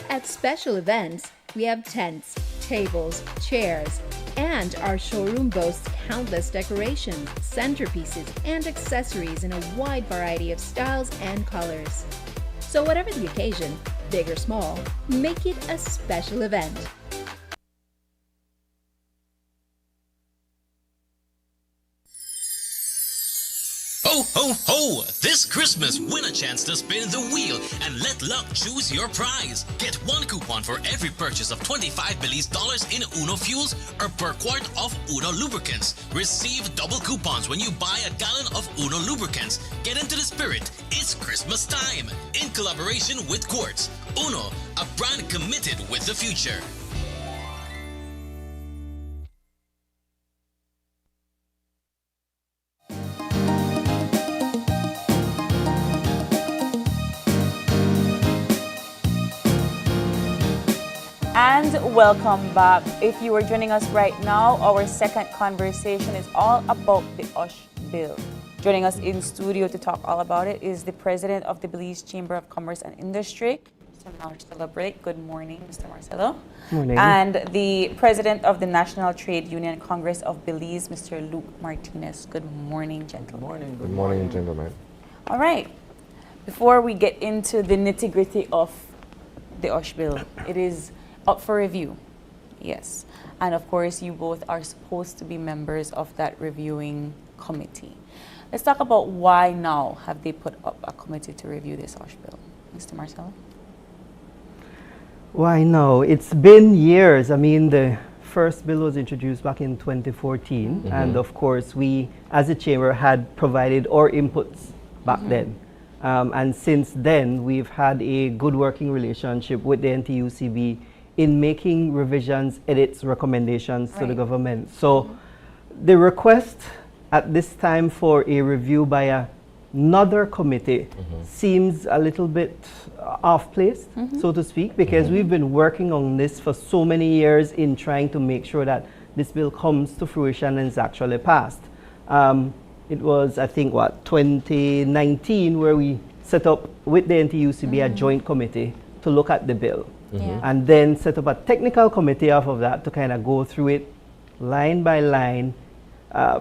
[SPEAKER 22] At special events, we have tents, tables, chairs, and our showroom boasts countless decorations, centerpieces, and accessories in a wide variety of styles and colors. So whatever the occasion, big or small, make it a special event.
[SPEAKER 23] Ho, ho, ho! This Christmas, win a chance to spin the wheel and let luck choose your prize. Get one coupon for every purchase of $25 Belize in Uno Fuels or per quart of Uno Lubricants. Receive double coupons when you buy a gallon of Uno Lubricants. Get into the spirit. It's Christmas time. In collaboration with Quartz. Uno, a brand committed with the future.
[SPEAKER 2] And welcome back. If you are joining us right now, our second conversation is all about the USH bill. Joining us in studio to talk all about it is the president of the Belize Chamber of Commerce and Industry, Mr. Marcelo Blake. Good morning, Mr. Marcelo.
[SPEAKER 24] Morning.
[SPEAKER 2] And the president of the National Trade Union Congress of Belize, Mr. Luke Martinez. Good morning, gentlemen.
[SPEAKER 1] Good morning, gentlemen.
[SPEAKER 2] All right. Before we get into the nitty-gritty of the USH bill, it is up for review, yes. And of course, you both are supposed to be members of that reviewing committee. Let's talk about why now have they put up a committee to review this USH bill. Mr. Marcelo?
[SPEAKER 24] Why now? It's been years. I mean, the first bill was introduced back in 2014. And of course, we, as a chamber, had provided our inputs back then. And since then, we've had a good working relationship with the NTUCB in making revisions, edits, recommendations to the government. So the request at this time for a review by another committee seems a little bit off-placed, so to speak, because we've been working on this for so many years in trying to make sure that this bill comes to fruition and is actually passed. It was, I think, 2019 where we set up with the NTUCB a joint committee to look at the bill. And then set up a technical committee off of that to kind of go through it line by line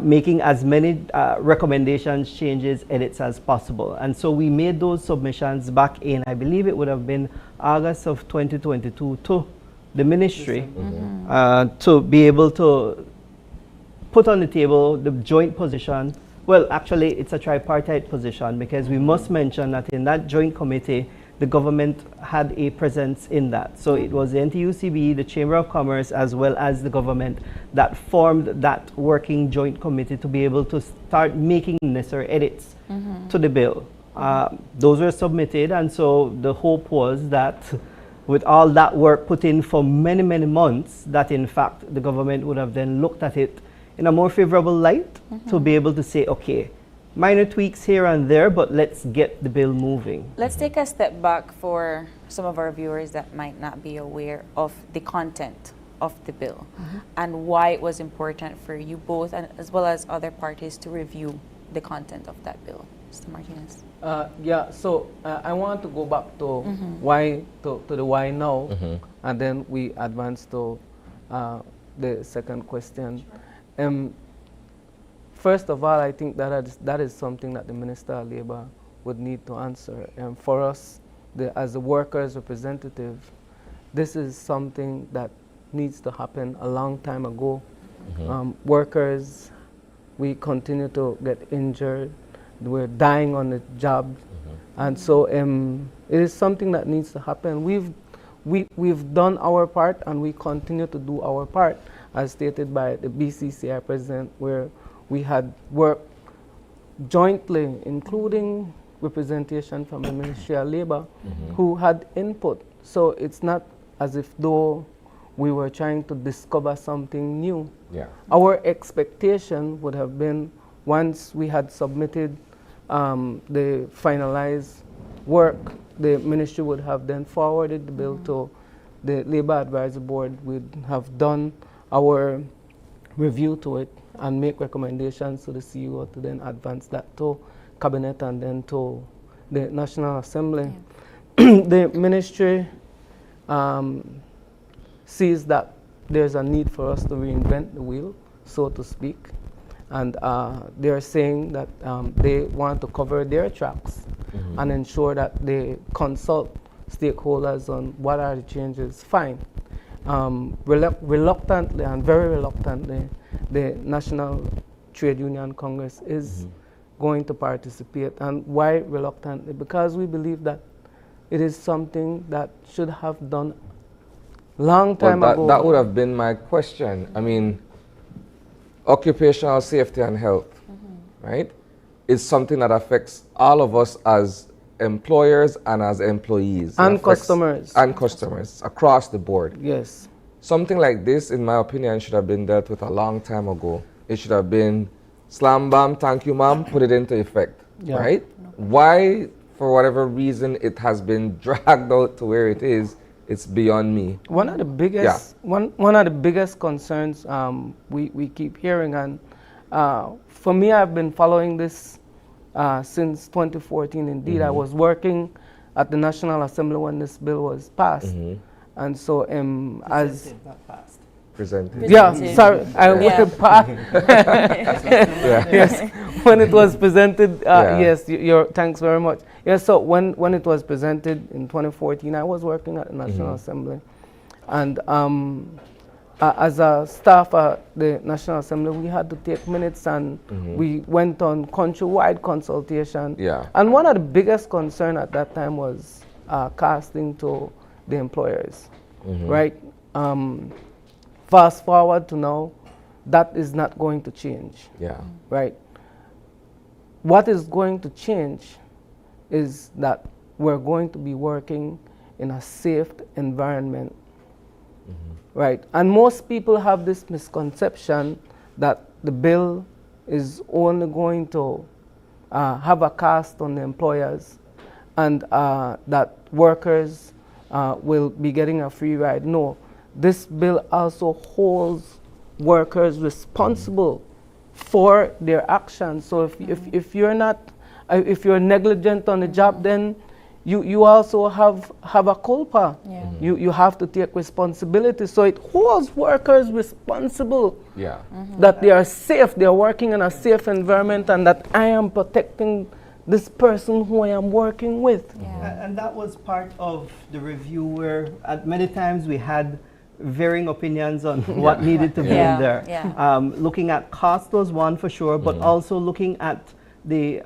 [SPEAKER 24] making as many recommendations, changes, edits as possible. And so we made those submissions back in, I believe it would have been August of 2022 to the ministry to be able to put on the table the joint position. Well, actually, it's a tripartite position because we must mention that in that joint committee, the government had a presence in that. So it was the NTUCB, the Chamber of Commerce, as well as the government that formed that working joint committee to be able to start making necessary edits to the bill. Those were submitted, and so the hope was that with all that work put in for many, many months, that in fact the government would have then looked at it in a more favorable light to be able to say, okay, minor tweaks here and there, but let's get the bill moving.
[SPEAKER 2] Let's take a step back for some of our viewers that might not be aware of the content of the bill and why it was important for you both and as well as other parties to review the content of that bill. Mr. Martinez.
[SPEAKER 3] So I want to go back to why, to the why now, and then we advance to the second question. First of all, I think that is something that the Minister of Labour would need to answer. And for us, as the workers' representative, this is something that needs to happen a long time ago. Workers, we continue to get injured. We're dying on the job. And so it is something that needs to happen. We've done our part and we continue to do our part, as stated by the BCCI president, where we had worked jointly, including representation from the Ministry of Labour, who had input. So it's not as if though we were trying to discover something new. Our expectation would have been, once we had submitted the finalized work, the ministry would have then forwarded the bill to the Labour Advisory Board. We'd have done our review to it and make recommendations to the CEO to then advance that to Cabinet and then to the National Assembly. The ministry sees that there's a need for us to reinvent the wheel, so to speak. And they're saying that they want to cover their tracks and ensure that they consult stakeholders on what are the changes. Fine. Reluctantly and very reluctantly, the National Trade Union Congress is going to participate. And why reluctantly? Because we believe that it is something that should have done long time ago.
[SPEAKER 1] That would have been my question. I mean, occupational safety and health, right, is something that affects all of us as employers and as employees.
[SPEAKER 3] And customers.
[SPEAKER 1] And customers across the board.
[SPEAKER 3] Yes.
[SPEAKER 1] Something like this, in my opinion, should have been dealt with a long time ago. It should have been slam bam, thank you ma'am, put it into effect, right? Why, for whatever reason, it has been dragged out to where it is, it's beyond me.
[SPEAKER 3] One of the biggest, one of the biggest concerns we keep hearing, and for me, I've been following this since 2014. Indeed, I was working at the National Assembly when this bill was passed, and so as
[SPEAKER 1] presented.
[SPEAKER 3] Yeah, sorry, I went back. Yes, when it was presented. Yes, thanks very much. Yes, so when it was presented in 2014, I was working at the National Assembly, and as a staff at the National Assembly, we had to take minutes, and we went on countrywide consultation. And one of the biggest concern at that time was casting to the employers, right? Fast forward to now, that is not going to change. Right? What is going to change is that we're going to be working in a safe environment. Right? And most people have this misconception that the bill is only going to have a cast on the employers and that workers will be getting a free ride. No. This bill also holds workers responsible for their actions. So if you're not, if you're negligent on the job, then you also have a culpa.
[SPEAKER 2] Yeah.
[SPEAKER 3] You have to take responsibility. So it holds workers responsible
[SPEAKER 1] Yeah.
[SPEAKER 3] that they are safe, they are working in a safe environment, and that I am protecting this person who I am working with.
[SPEAKER 24] And that was part of the review where at many times we had varying opinions on what needed to be in there. Looking at cost was one for sure, but also looking at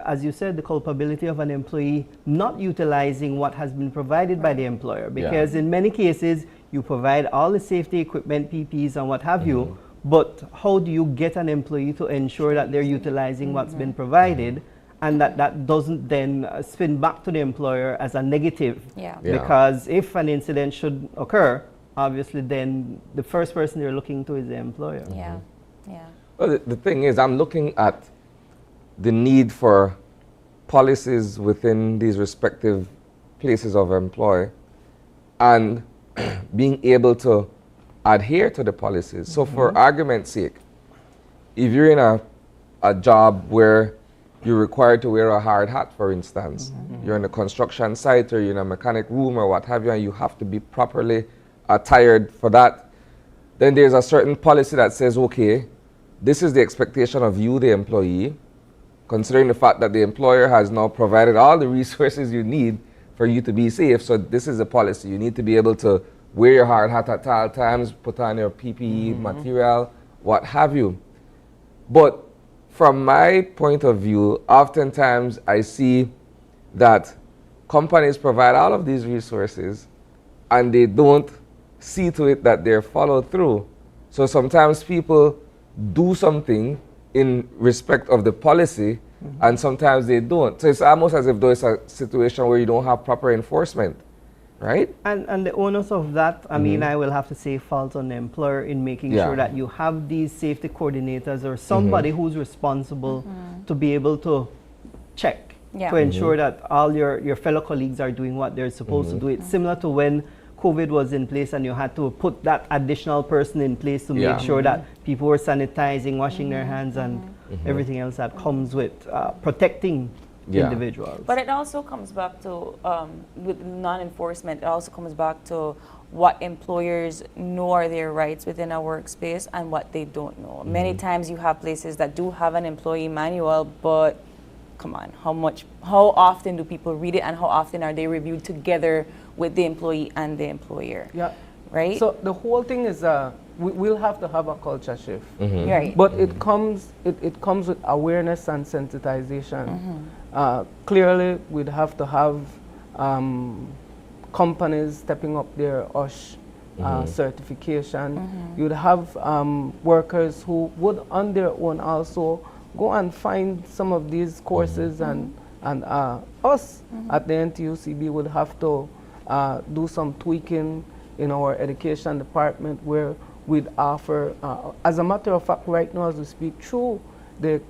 [SPEAKER 24] as you said, the culpability of an employee not utilizing what has been provided by the employer. Because in many cases, you provide all the safety equipment, PPEs and what have you, but how do you get an employee to ensure that they're utilizing what's been provided, and that doesn't then spin back to the employer as a negative? Because if an incident should occur, obviously then the first person you're looking to is the employer.
[SPEAKER 1] Well, the thing is, I'm looking at the need for policies within these respective places of employ and being able to adhere to the policies. So for argument's sake, if you're in a job where you're required to wear a hard hat, for instance, you're in a construction site or you're in a mechanic room or what have you, and you have to be properly attired for that, then there's a certain policy that says, okay, this is the expectation of you, the employee, considering the fact that the employer has now provided all the resources you need for you to be safe. So this is the policy. You need to be able to wear your hard hat at all times, put on your PPE material, what have you. But from my point of view, oftentimes I see that companies provide all of these resources and they don't see to it that they're followed through. So sometimes people do something in respect of the policy, and sometimes they don't. So it's almost as if there's a situation where you don't have proper enforcement, right?
[SPEAKER 24] And the onus of that, I mean, I will have to say falls on the employer in making sure that you have these safety coordinators or somebody who's responsible to be able to check, to ensure that all your fellow colleagues are doing what they're supposed to do. It's similar to when COVID was in place and you had to put that additional person in place to make sure that people were sanitizing, washing their hands, and everything else that comes with protecting individuals.
[SPEAKER 2] But it also comes back to, with non-enforcement, it also comes back to what employers know are their rights within a workspace and what they don't know. Many times you have places that do have an employee manual, but come on, how often do people read it, and how often are they reviewed together with the employee and the employer? Right?
[SPEAKER 3] So the whole thing is we'll have to have a culture shift.
[SPEAKER 2] Right.
[SPEAKER 3] But it comes with awareness and sensitization. Clearly, we'd have to have companies stepping up their OSH certification. You'd have workers who would on their own also go and find some of these courses, and us at the NTUCB would have to do some tweaking in our education department where we'd offer, as a matter of fact, right now as we speak, through the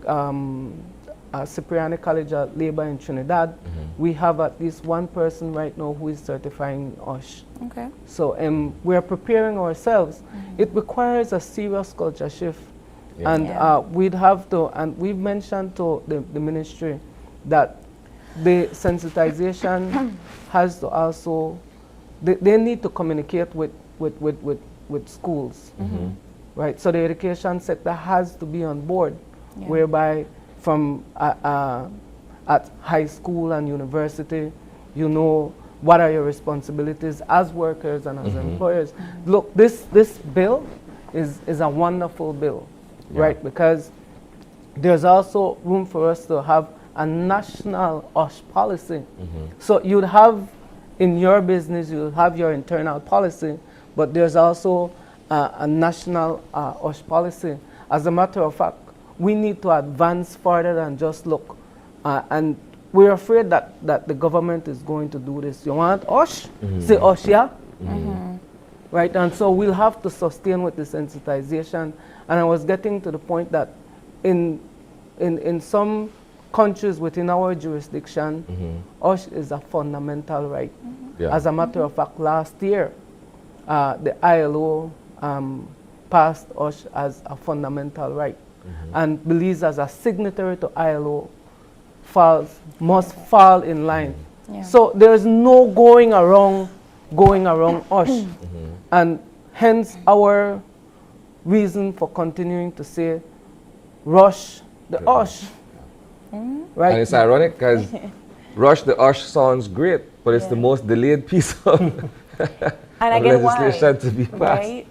[SPEAKER 3] Cipriani College of Labor in Trinidad, we have at least one person right now who is certifying OSH.
[SPEAKER 2] Okay.
[SPEAKER 3] So we're preparing ourselves. It requires a serious culture shift. And we'd have to, and we've mentioned to the ministry that the sensitization has to also, they need to communicate with schools, right? So the education sector has to be on board, whereby from at high school and university, you know what are your responsibilities as workers and as employers. Look, this bill is a wonderful bill, right? Because there's also room for us to have a national OSH policy. So you'd have in your business, you'll have your internal policy, but there's also a national OSH policy. As a matter of fact, we need to advance further than just look. And we're afraid that the government is going to do this. You want OSH? Say OSH, yeah? Right, and so we'll have to sustain with the sensitization. And I was getting to the point that in some countries within our jurisdiction, OSH is a fundamental right. As a matter of fact, last year, the ILO passed OSH as a fundamental right. And Belize, as a signatory to ILO, must fall in line
[SPEAKER 2] Yeah.
[SPEAKER 3] So there's no going around Ush. And hence our reason for continuing to say rush the Ush. Right?
[SPEAKER 1] And it's ironic because rush the Ush sounds great, but it's the most delayed piece of, legislation to be passed.
[SPEAKER 2] Right?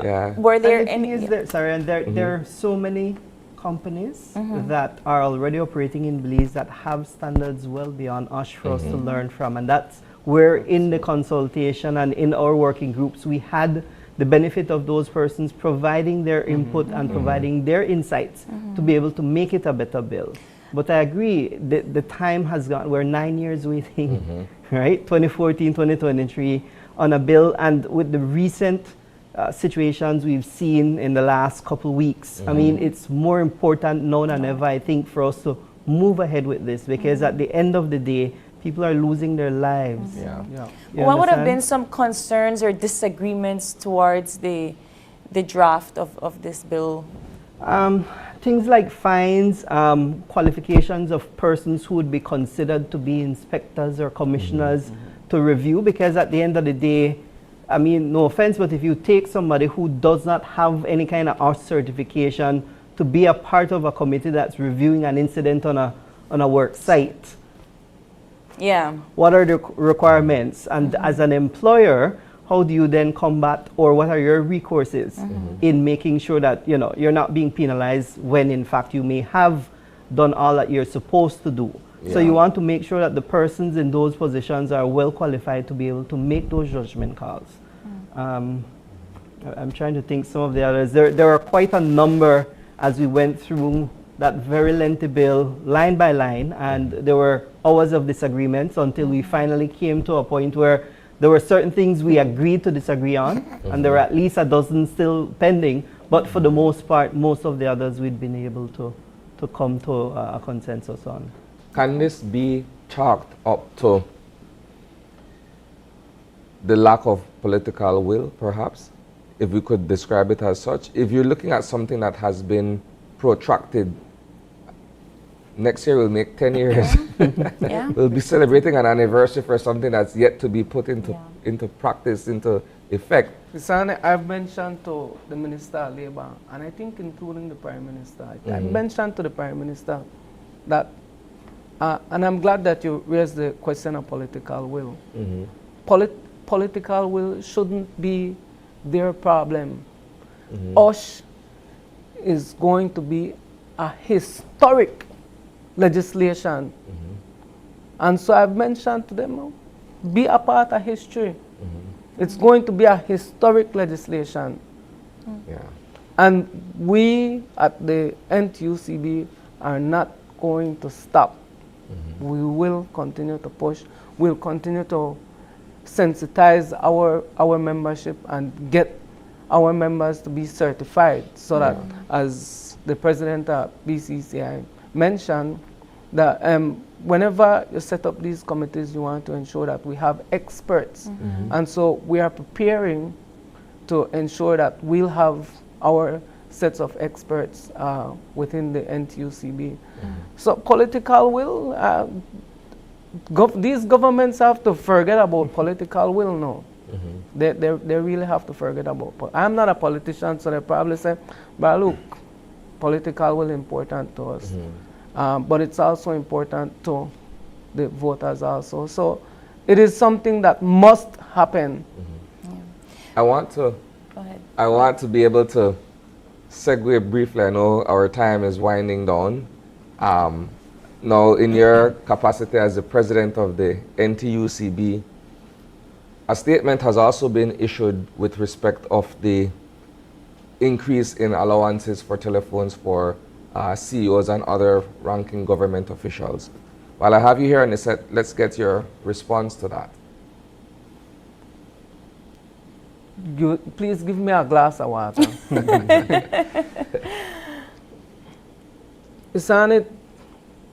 [SPEAKER 1] Yeah.
[SPEAKER 2] Were there
[SPEAKER 24] And the thing
[SPEAKER 2] any?
[SPEAKER 24] is that, sorry, and there are so many companies that are already operating in Belize that have standards well beyond us for us to learn from, and that's where in the consultation and in our working groups we had the benefit of those persons providing their input and providing their insights to be able to make it a better bill. But I agree, the time has gone. We're 9 years waiting, right? 2014, 2023 on a bill, and with the recent situations we've seen in the last couple weeks, I mean, it's more important now than ever, I think, for us to move ahead with this, because at the end of the day, people are losing their lives.
[SPEAKER 2] What would have been some concerns or disagreements towards the draft of this bill?
[SPEAKER 24] Things like fines, qualifications of persons who would be considered to be inspectors or commissioners to review, because at the end of the day, I mean, no offense, but if you take somebody who does not have any kind of art certification to be a part of a committee that's reviewing an incident on a work site, what are the requirements? And as an employer, how do you then combat, or what are your recourses in making sure that you're not being penalized when in fact you may have done all that you're supposed to do? So you want to make sure that the persons in those positions are well qualified to be able to make those judgment calls. I'm trying to think some of the others. There are quite a number as we went through that very lengthy bill line by line, and there were hours of disagreements until we finally came to a point where there were certain things we agreed to disagree on, and there were at least a dozen still pending, but for the most part, most of the others we'd been able to come to a consensus on.
[SPEAKER 1] Can this be chalked up to the lack of political will, perhaps, if we could describe it as such? If you're looking at something that has been protracted, next year will make 10 years. We'll be celebrating an anniversary for something that's yet to be put into practice, into effect.
[SPEAKER 3] I've mentioned to the Minister of Labour, and I think including the Prime Minister, I mentioned to the Prime Minister that, and I'm glad that you raised the question of political will. Political will shouldn't be their problem. USH is going to be a historic legislation. And so I've mentioned to them, be a part of history. It's going to be a historic legislation. And we at the NTUCB are not going to stop. We will continue to push. We'll continue to sensitize our membership and get our members to be certified, so that, as the president of BCCI mentioned, that whenever you set up these committees, you want to ensure that we have experts. And so we are preparing to ensure that we'll have our sets of experts within the NTUCB. So political will, these governments have to forget about political will now. They really have to forget about it. I'm not a politician, so they probably say, but look, political will is important to us. But it's also important to the voters also. So it is something that must happen.
[SPEAKER 1] I want to be able to segue briefly. I know our time is winding down. Now, in your capacity as the president of the NTUCB, a statement has also been issued with respect of the increase in allowances for telephones for CEOs and other ranking government officials. While I have you here on the set, let's get your response to that.
[SPEAKER 3] Please give me a glass of water.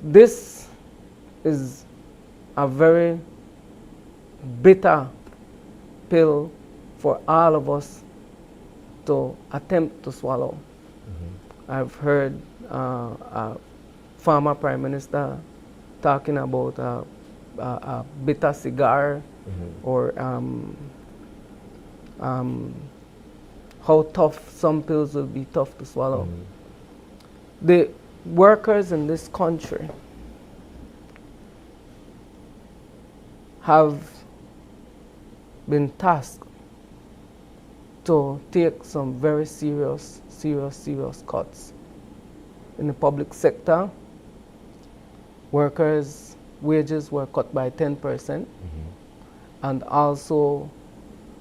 [SPEAKER 3] This is a very bitter pill for all of us to attempt to swallow. I've heard a former Prime Minister talking about a bitter cigar, or how tough some pills will be tough to swallow. The workers in this country have been tasked to take some very serious cuts. In the public sector, workers' wages were cut by 10%, and also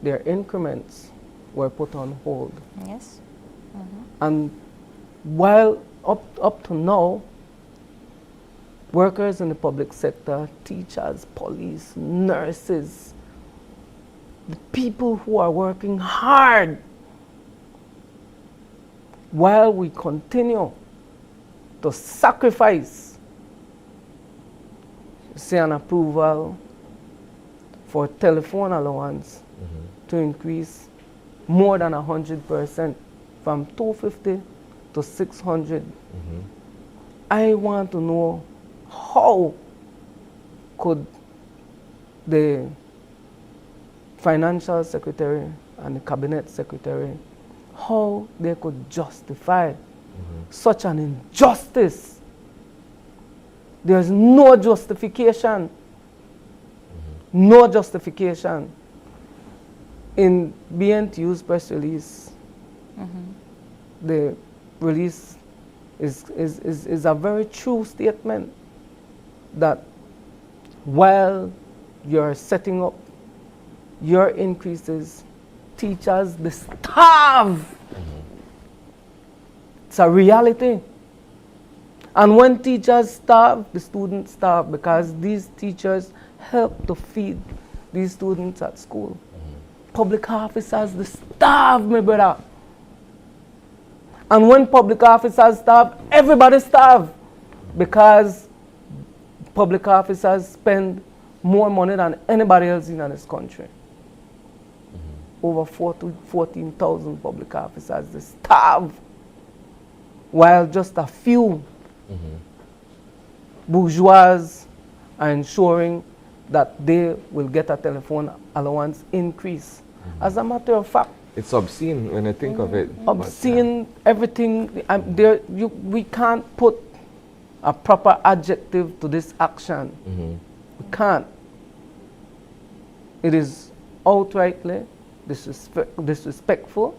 [SPEAKER 3] their increments were put on hold.
[SPEAKER 2] Yes.
[SPEAKER 3] And while up to now, workers in the public sector, teachers, police, nurses, the people who are working hard, while we continue to sacrifice, say, an approval for telephone allowance to increase more than 100% from 250 to 600. I want to know how could the financial secretary and the cabinet secretary, how they could justify such an injustice. There's no justification. No justification. In BNTU's press release, the release is a very true statement that while you're setting up your increases, teachers, they starve. It's a reality. And when teachers starve, the students starve, because these teachers help to feed these students at school. Public officers, they starve, my brother. And when public officers starve, everybody starve, because public officers spend more money than anybody else in this country. Over 14,000 public officers, they starve, while just a few bourgeois are ensuring that they will get a telephone allowance increase. As a matter of fact,
[SPEAKER 1] it's obscene when I think of it.
[SPEAKER 3] Obscene, everything. We can't put a proper adjective to this action. We can't. It is outrightly disrespectful,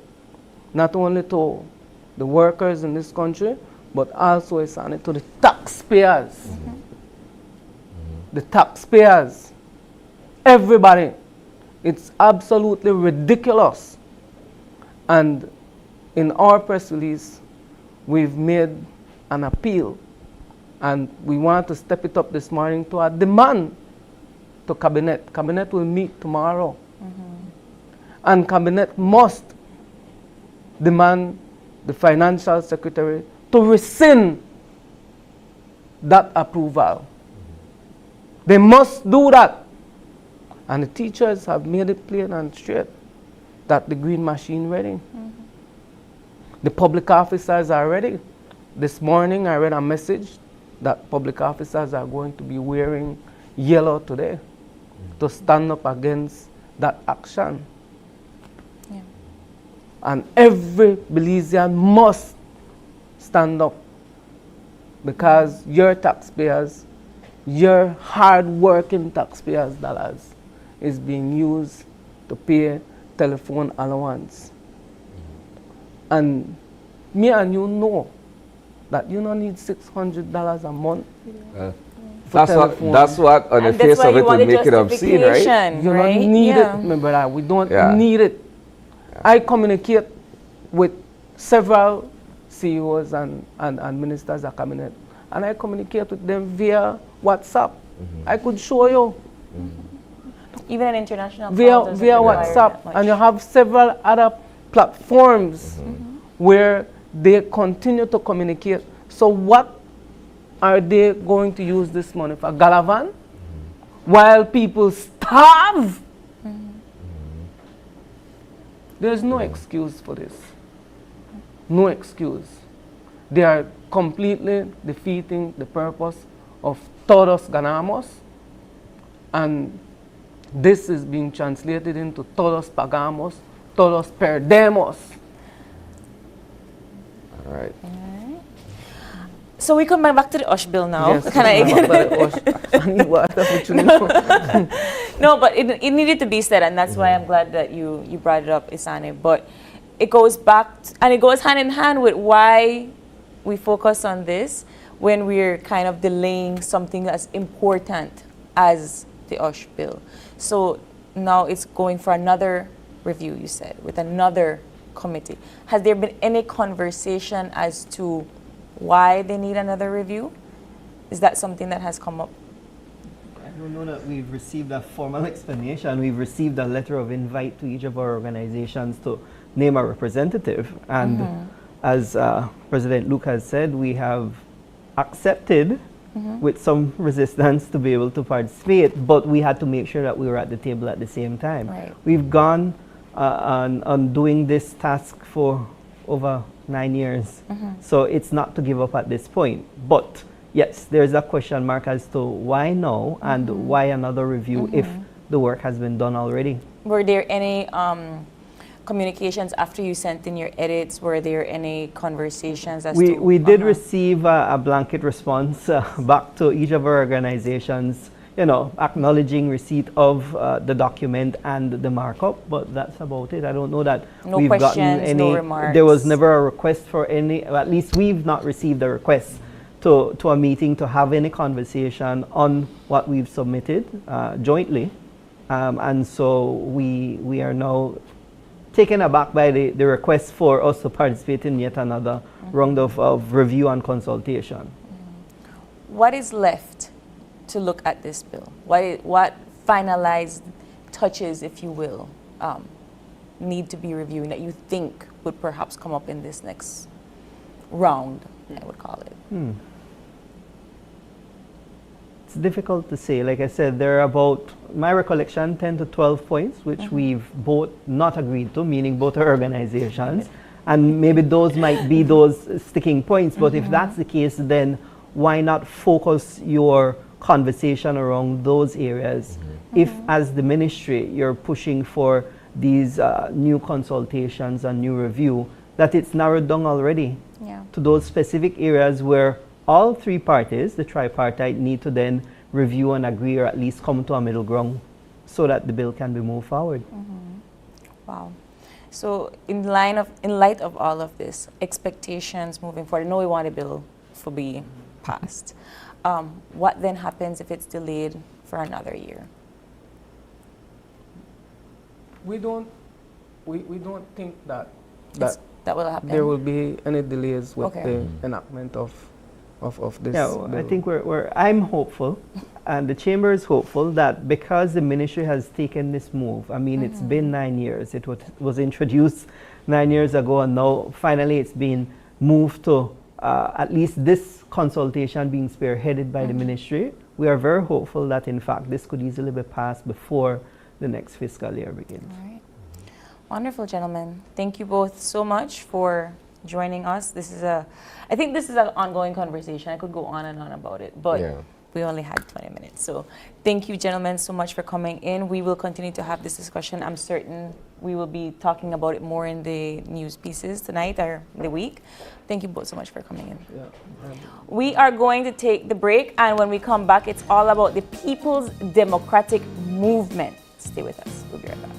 [SPEAKER 3] not only to the workers in this country, but also it's on it to the taxpayers. The taxpayers, everybody. It's absolutely ridiculous. And in our press release, we've made an appeal, and we want to step it up this morning to a demand to Cabinet. Cabinet will meet tomorrow. And Cabinet must demand the Financial Secretary to rescind that approval. They must do that. And the teachers have made it plain and straight that the green machine ready. The public officers are ready. This morning I read a message that public officers are going to be wearing yellow today to stand up against that action. And every Belizean must stand up, because your taxpayers, your hard-working taxpayers' dollars is being used to pay telephone allowance. And me and you know that you don't need $600 a month.
[SPEAKER 1] That's what on the face of it would make it obscene, right?
[SPEAKER 3] You don't need it, my brother. We don't need it. I communicate with several CEOs and ministers of cabinet, and I communicate with them via WhatsApp. I could show you.
[SPEAKER 2] Even an international
[SPEAKER 3] via WhatsApp, and you have several other platforms where they continue to communicate. So what are they going to use this money for? Galavan? While people starve? There's no excuse for this. No excuse. They are completely defeating the purpose of Todos Ganamos And this is being translated into todos pagamos, todos perdemos.
[SPEAKER 1] All right.
[SPEAKER 2] So we come back to the USH bill now.
[SPEAKER 3] Yes, I need water for
[SPEAKER 2] No, but it needed to be said, and that's why I'm glad that you brought it up, Isani. But it goes back, and it goes hand in hand with why we focus on this when we're kind of delaying something as important as the USH bill. So now it's going for another review, you said, with another committee. Has there been any conversation as to why they need another review? Is that something that has come up?
[SPEAKER 24] I don't know that we've received a formal explanation. We've received a letter of invite to each of our organizations to name a representative. And as President Luke has said, we have accepted with some resistance to be able to participate, but we had to make sure that we were at the table at the same time.
[SPEAKER 2] Right.
[SPEAKER 24] We've gone on doing this task for over 9 years. So it's not to give up at this point. But yes, there's a question mark as to why now and why another review if the work has been done already.
[SPEAKER 2] Were there any communications after you sent in your edits? Were there any conversations as to...
[SPEAKER 24] We did receive a blanket response back to each of our organizations, you know, acknowledging receipt of the document and the markup, but that's about it. I don't know that
[SPEAKER 2] No
[SPEAKER 24] we've gotten
[SPEAKER 2] questions,
[SPEAKER 24] any...
[SPEAKER 2] no remarks.
[SPEAKER 24] There was never a request for any, at least we've not received a request to a meeting to have any conversation on what we've submitted jointly. And so we are now taken aback by the request for us to participate in yet another round of review and consultation.
[SPEAKER 2] What is left to look at this bill? What finalized touches, if you will, need to be reviewed that you think would perhaps come up in this next round, I would call it?
[SPEAKER 24] It's difficult to say. Like I said, there are about, my recollection, 10 to 12 points, which we've both not agreed to, meaning both our organizations. And maybe those might be those sticking points. But if that's the case, then why not focus your conversation around those areas? If, as the ministry, you're pushing for these new consultations and new review, that it's narrowed down already to those specific areas where all three parties, the tripartite, need to then review and agree or at least come to a middle ground so that the bill can be moved forward.
[SPEAKER 2] Wow. So in light of all of this, expectations moving forward, I know we want a bill to be passed. What then happens if it's delayed for another year?
[SPEAKER 3] We don't think that
[SPEAKER 2] will happen.
[SPEAKER 3] There will be any delays with
[SPEAKER 2] Okay.
[SPEAKER 3] the enactment of this.
[SPEAKER 24] Yeah,
[SPEAKER 3] bill.
[SPEAKER 24] I think I'm hopeful, and the chamber is hopeful that because the ministry has taken this move, I mean, it's been 9 years. It was introduced 9 years ago, and now finally it's been moved to at least this consultation being spearheaded by the ministry. We are very hopeful that, in fact, this could easily be passed before the next fiscal year begins.
[SPEAKER 2] All right. Wonderful, gentlemen. Thank you both so much for joining us. I think this is an ongoing conversation. I could go on and on about it, but we only had 20 minutes. So thank you, gentlemen, so much for coming in. We will continue to have this discussion. I'm certain we will be talking about it more in the news pieces tonight or the week. Thank you both so much for coming in. We are going to take the break, and when we come back, it's all about the People's Democratic Movement. Stay with us. We'll be right back.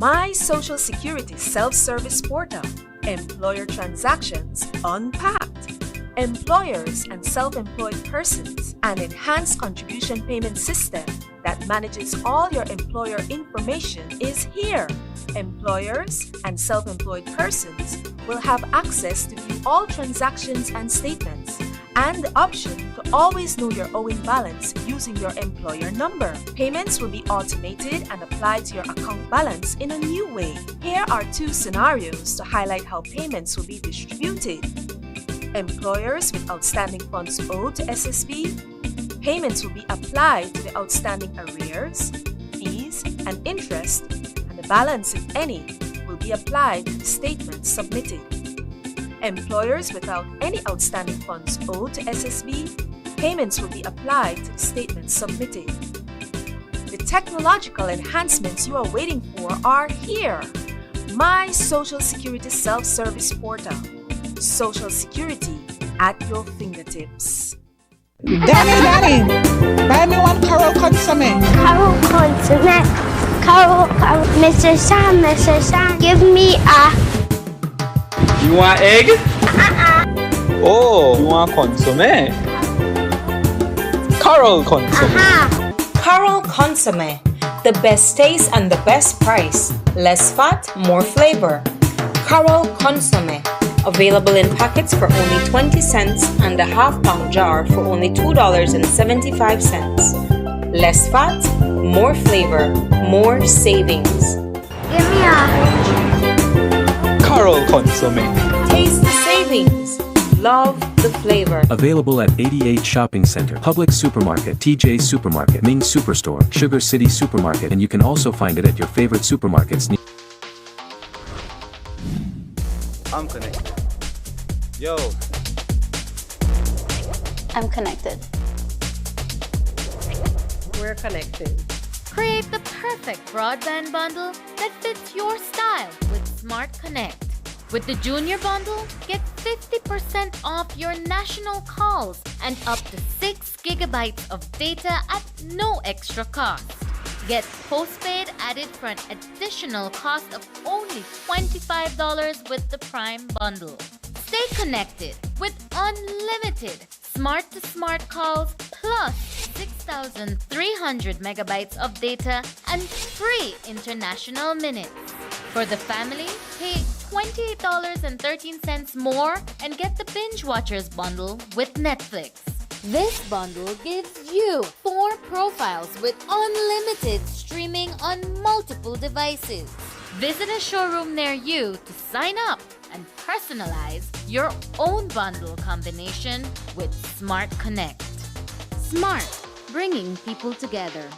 [SPEAKER 4] My Social Security self-service portal, employer transactions unpacked, employers and self-employed persons, an enhanced contribution payment system that manages all your employer information is here. Employers and self-employed persons will have access to view all transactions and statements, and the option to always know your owing balance using your employer number. Payments will be automated and applied to your account balance in a new way. Here are 2 scenarios to highlight how payments will be distributed. Employers with outstanding funds owed to SSB, payments will be applied to the outstanding arrears, fees, and interest, and the balance, if any, will be applied to the statements submitted. Employers without any outstanding funds owed to SSB, payments will be applied to the statements submitted. The technological enhancements you are waiting for are here. My Social Security self-service portal. Social Security at your fingertips.
[SPEAKER 18] Danny, buy me one Carol Consomme.
[SPEAKER 12] Carol Consomme. Carol, Mr. Sam, give me a...
[SPEAKER 19] You want egg? Oh, you want consomme? Carol Consomme.
[SPEAKER 20] Carol Consomme. The best taste and the best price. Less fat, more flavor. Carol Consomme. Available in packets for only 20 cents and a half-pound jar for only $2.75. Less fat, more flavor, more savings.
[SPEAKER 12] Give me a...
[SPEAKER 19] Carol Consomme.
[SPEAKER 20] Taste the savings. Love the flavor.
[SPEAKER 21] Available at 88 Shopping Center, Public Supermarket, TJ Supermarket, Ming Superstore, Sugar City Supermarket, and you can also find it at your favorite supermarkets.
[SPEAKER 5] I'm connected. Yo.
[SPEAKER 14] I'm connected.
[SPEAKER 11] We're connected.
[SPEAKER 7] Create the perfect broadband bundle that fits your style with Smart Connect. With the Junior Bundle, get 50% off your national calls and up to 6 gigabytes of data at no extra cost. Get postpaid added for an additional cost of only $25 with the Prime Bundle. Stay connected with unlimited smart-to-smart calls plus 6,300 megabytes of data and free international minutes. For the family, pay $28.13 more and get the Binge Watchers bundle with Netflix. This bundle gives you 4 profiles with unlimited streaming on multiple devices. Visit a showroom near you to sign up and personalize your own bundle combination with Smart Connect. Smart, bringing people together.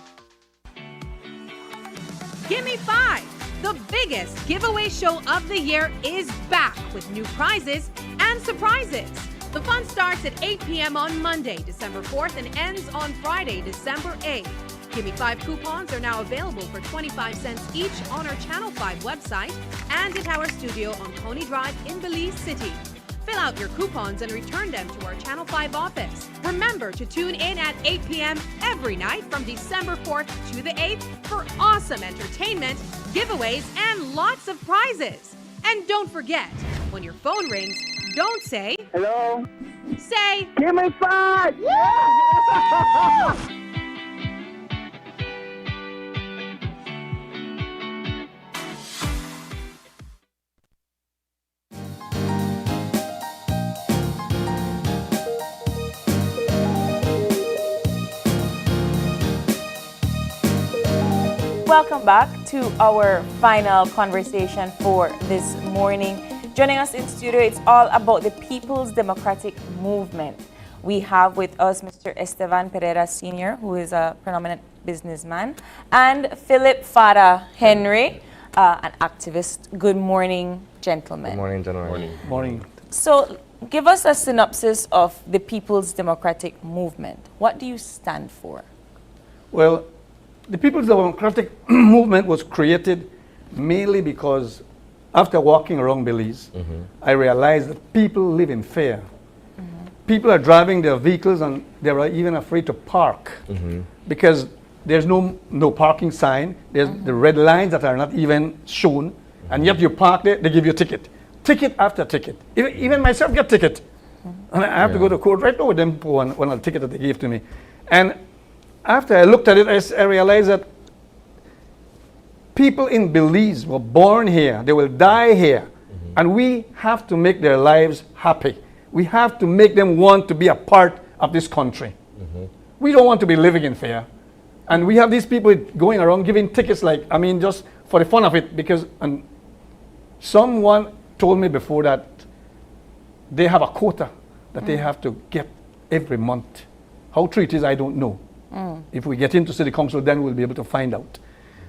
[SPEAKER 11] Gimme 5! The biggest giveaway show of the year is back with new prizes and surprises. The fun starts at 8 p.m. on Monday, December 4th, and ends on Friday, December 8th. Gimme 5 coupons are now available for 25 cents each on our Channel 5 website and at our studio on Coney Drive in Belize City. Fill out your coupons and return them to our Channel 5 office. Remember to tune in at 8 p.m. every night from December 4th to the 8th for awesome entertainment, giveaways, and lots of prizes. And don't forget, when your phone rings, don't say, hello. Say, give me 5! Yeah!
[SPEAKER 2] Welcome back to our final conversation for this morning. Joining us in studio, it's all about the People's Democratic Movement. We have with us Mr. Estevan Pereira Sr., who is a prominent businessman, and Philip Farah Henry, an activist. Good morning, gentlemen.
[SPEAKER 1] Good morning, gentlemen.
[SPEAKER 3] Morning.
[SPEAKER 2] So, give us a synopsis of the People's Democratic Movement. What do you stand for?
[SPEAKER 9] Well, the People's Democratic Movement was created mainly because after walking around Belize, I realized that people live in fear. People are driving their vehicles and they are even afraid to park because there's no parking sign. There's the red lines that are not even shown. And yet you park there, they give you a ticket. Ticket after ticket. Even myself get ticket. And I have to go to court right now with them for one of the ticket that they gave to me. And after I looked at it, I realized that people in Belize were born here. They will die here. And we have to make their lives happy. We have to make them want to be a part of this country. We don't want to be living in fear. And we have these people going around giving tickets like, I mean, just for the fun of it, because someone told me before that they have a quota that they have to get every month. How true it is, I don't know. If we get into city council, then we'll be able to find out.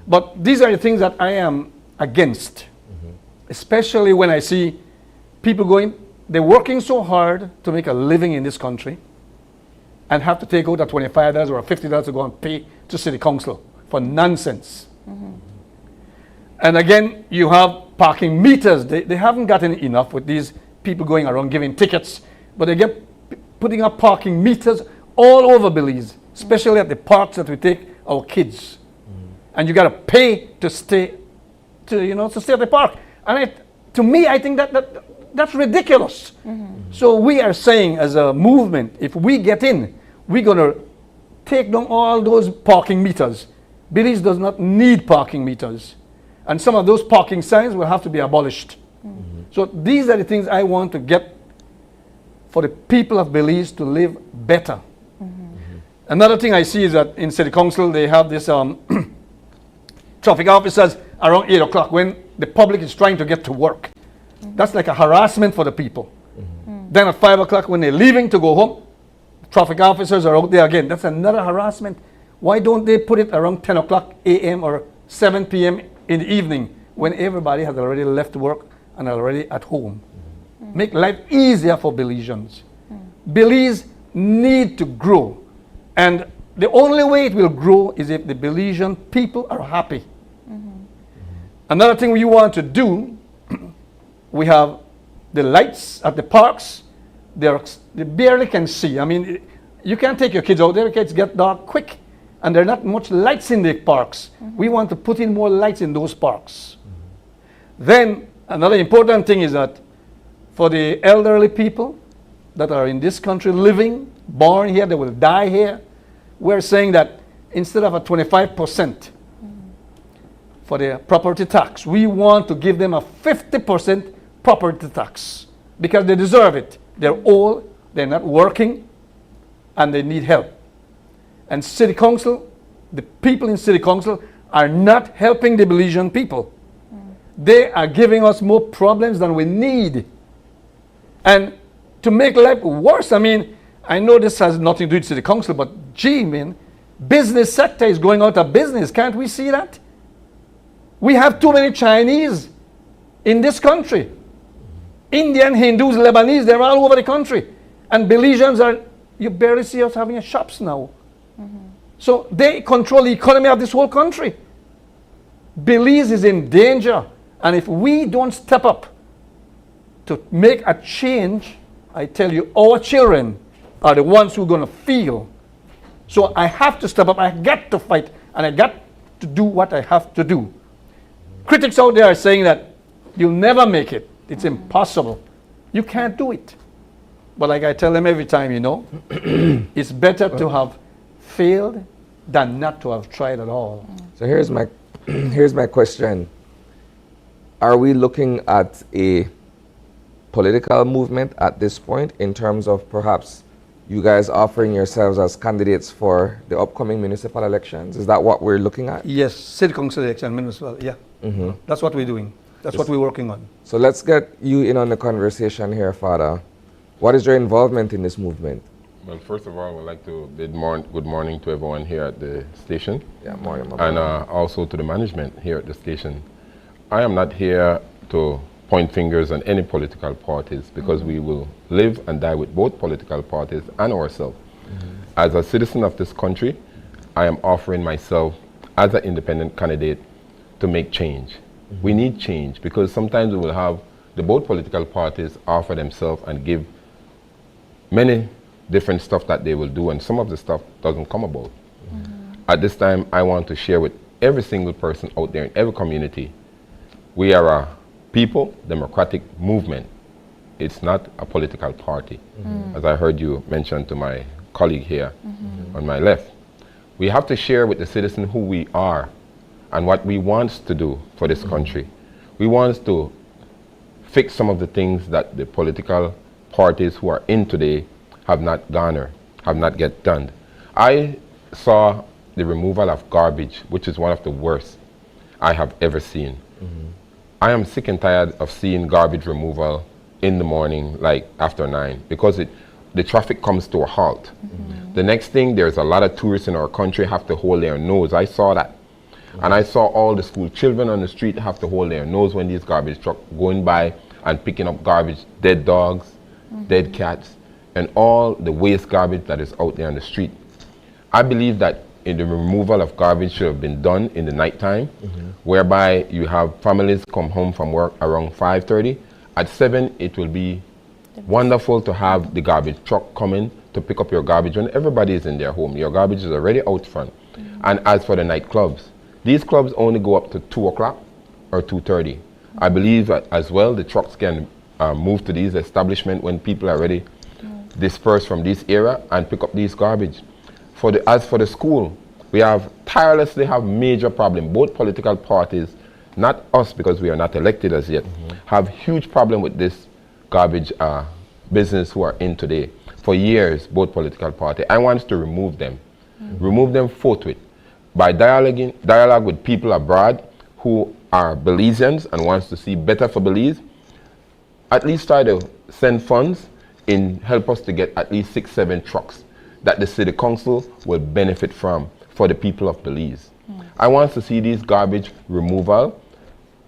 [SPEAKER 9] But these are the things that I am against, especially when I see people they're working so hard to make a living in this country and have to take out a $25 or a $50 to go and pay to city council for nonsense. And again, you have parking meters. They haven't gotten enough with these people going around giving tickets, but they get putting up parking meters all over Belize, especially at the parks that we take our kids. And you got to pay to stay, to stay at the park. And to me, I think that's ridiculous. So we are saying as a movement, if we get in, we're going to take down all those parking meters. Belize does not need parking meters. And some of those parking signs will have to be abolished. So these are the things I want to get for the people of Belize to live better. Another thing I see is that in City Council, they have this traffic officers around 8 o'clock when the public is trying to get to work. That's like a harassment for the people. Then at 5 o'clock when they're leaving to go home, traffic officers are out there again. That's another harassment. Why don't they put it around 10 o'clock a.m. or 7 p.m. in the evening when everybody has already left work and already at home? Make life easier for Belizeans. Belize need to grow. And the only way it will grow is if the Belizean people are happy. Another thing we want to do, we have the lights at the parks. They barely can see. I mean, you can't take your kids out there. Kids get dark quick. And there are not much lights in the parks. We want to put in more lights in those parks. Then another important thing is that for the elderly people that are in this country living, born here, they will die here, we're saying that instead of a 25% for their property tax, we want to give them a 50% property tax because they deserve it. They're old, they're not working, and they need help. And City Council, the people in City Council are not helping the Belizean people. They are giving us more problems than we need. And to make life worse, I mean, I know this has nothing to do with City Council, but gee, man, business sector is going out of business. Can't we see that? We have too many Chinese in this country. Indian, Hindus, Lebanese, they're all over the country. And Belizeans you barely see us having shops now. So they control the economy of this whole country. Belize is in danger. And if we don't step up to make a change, I tell you, our children are the ones who are going to feel. So I have to step up. I got to fight. And I got to do what I have to do. Critics out there are saying that you'll never make it. It's impossible. You can't do it. But like I tell them every time, it's better to have failed than not to have tried at all.
[SPEAKER 1] So here's my question. Are we looking at a political movement at this point in terms of perhaps you guys offering yourselves as candidates for the upcoming municipal elections? Is that what we're looking at?
[SPEAKER 9] Yes, City Council election, municipal, yeah. That's what we're doing. That's what we're working on.
[SPEAKER 1] So let's get you in on the conversation here, Father. What is your involvement in this movement?
[SPEAKER 6] Well, first of all, I would like to bid good morning to everyone here at the station.
[SPEAKER 1] Yeah, morning.
[SPEAKER 6] And also to the management here at the station. I am not here to point fingers on any political parties because we will live and die with both political parties and ourselves. As a citizen of this country, I am offering myself as an independent candidate to make change. We need change because sometimes we will have the both political parties offer themselves and give many different stuff that they will do, and some of the stuff doesn't come about. at this time, I want to share with every single person out there in every community, we are a people democratic movement. It's not a political party, as I heard you mention to my colleague here on my left. We have to share with the citizen who we are and what we want to do for this country. We want to fix some of the things that the political parties who are in today have not garnered, have not get done. I saw the removal of garbage, which is one of the worst I have ever seen. I am sick and tired of seeing garbage removal in the morning, like after 9, because the traffic comes to a halt. The next thing, there's a lot of tourists in our country have to hold their nose. I saw that. And I saw all the school children on the street have to hold their nose when these garbage trucks going by and picking up garbage, dead dogs, dead cats, and all the waste garbage that is out there on the street. I believe that the removal of garbage should have been done in the nighttime, whereby you have families come home from work around 5:30. At 7, it will be wonderful to have the garbage truck come in to pick up your garbage when everybody is in their home. Your garbage is already out front. And as for the nightclubs, these clubs only go up to 2 o'clock or 2:30. I believe that as well the trucks can move to these establishments when people are already dispersed from this area and pick up these garbage. As for the school, we have tirelessly have major problem. Both political parties, not us because we are not elected as yet, have huge problem with this garbage business who are in today. For years, both political parties, I want to remove them. Remove them forthwith. By dialogue with people abroad who are Belizeans and wants to see better for Belize, at least try to send funds in help us to get at least 6, 7 trucks that the city council will benefit from for the people of Belize. I want to see these garbage removal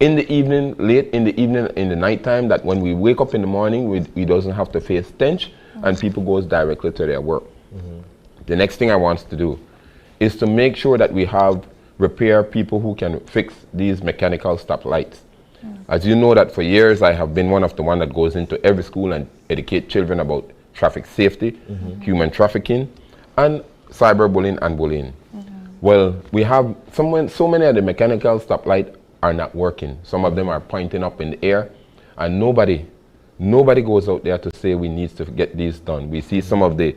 [SPEAKER 6] in the evening, late in the evening, in the nighttime, that when we wake up in the morning, we doesn't have to face stench and people goes directly to their work. The next thing I want to do is to make sure that we have repair people who can fix these mechanical stoplights. As you know that for years I have been one of the one that goes into every school and educate children about traffic safety, human trafficking, and cyberbullying and bullying. Well, we have so many of the mechanical stoplights are not working. Some of them are pointing up in the air, and nobody goes out there to say we need to get these done. We see some of the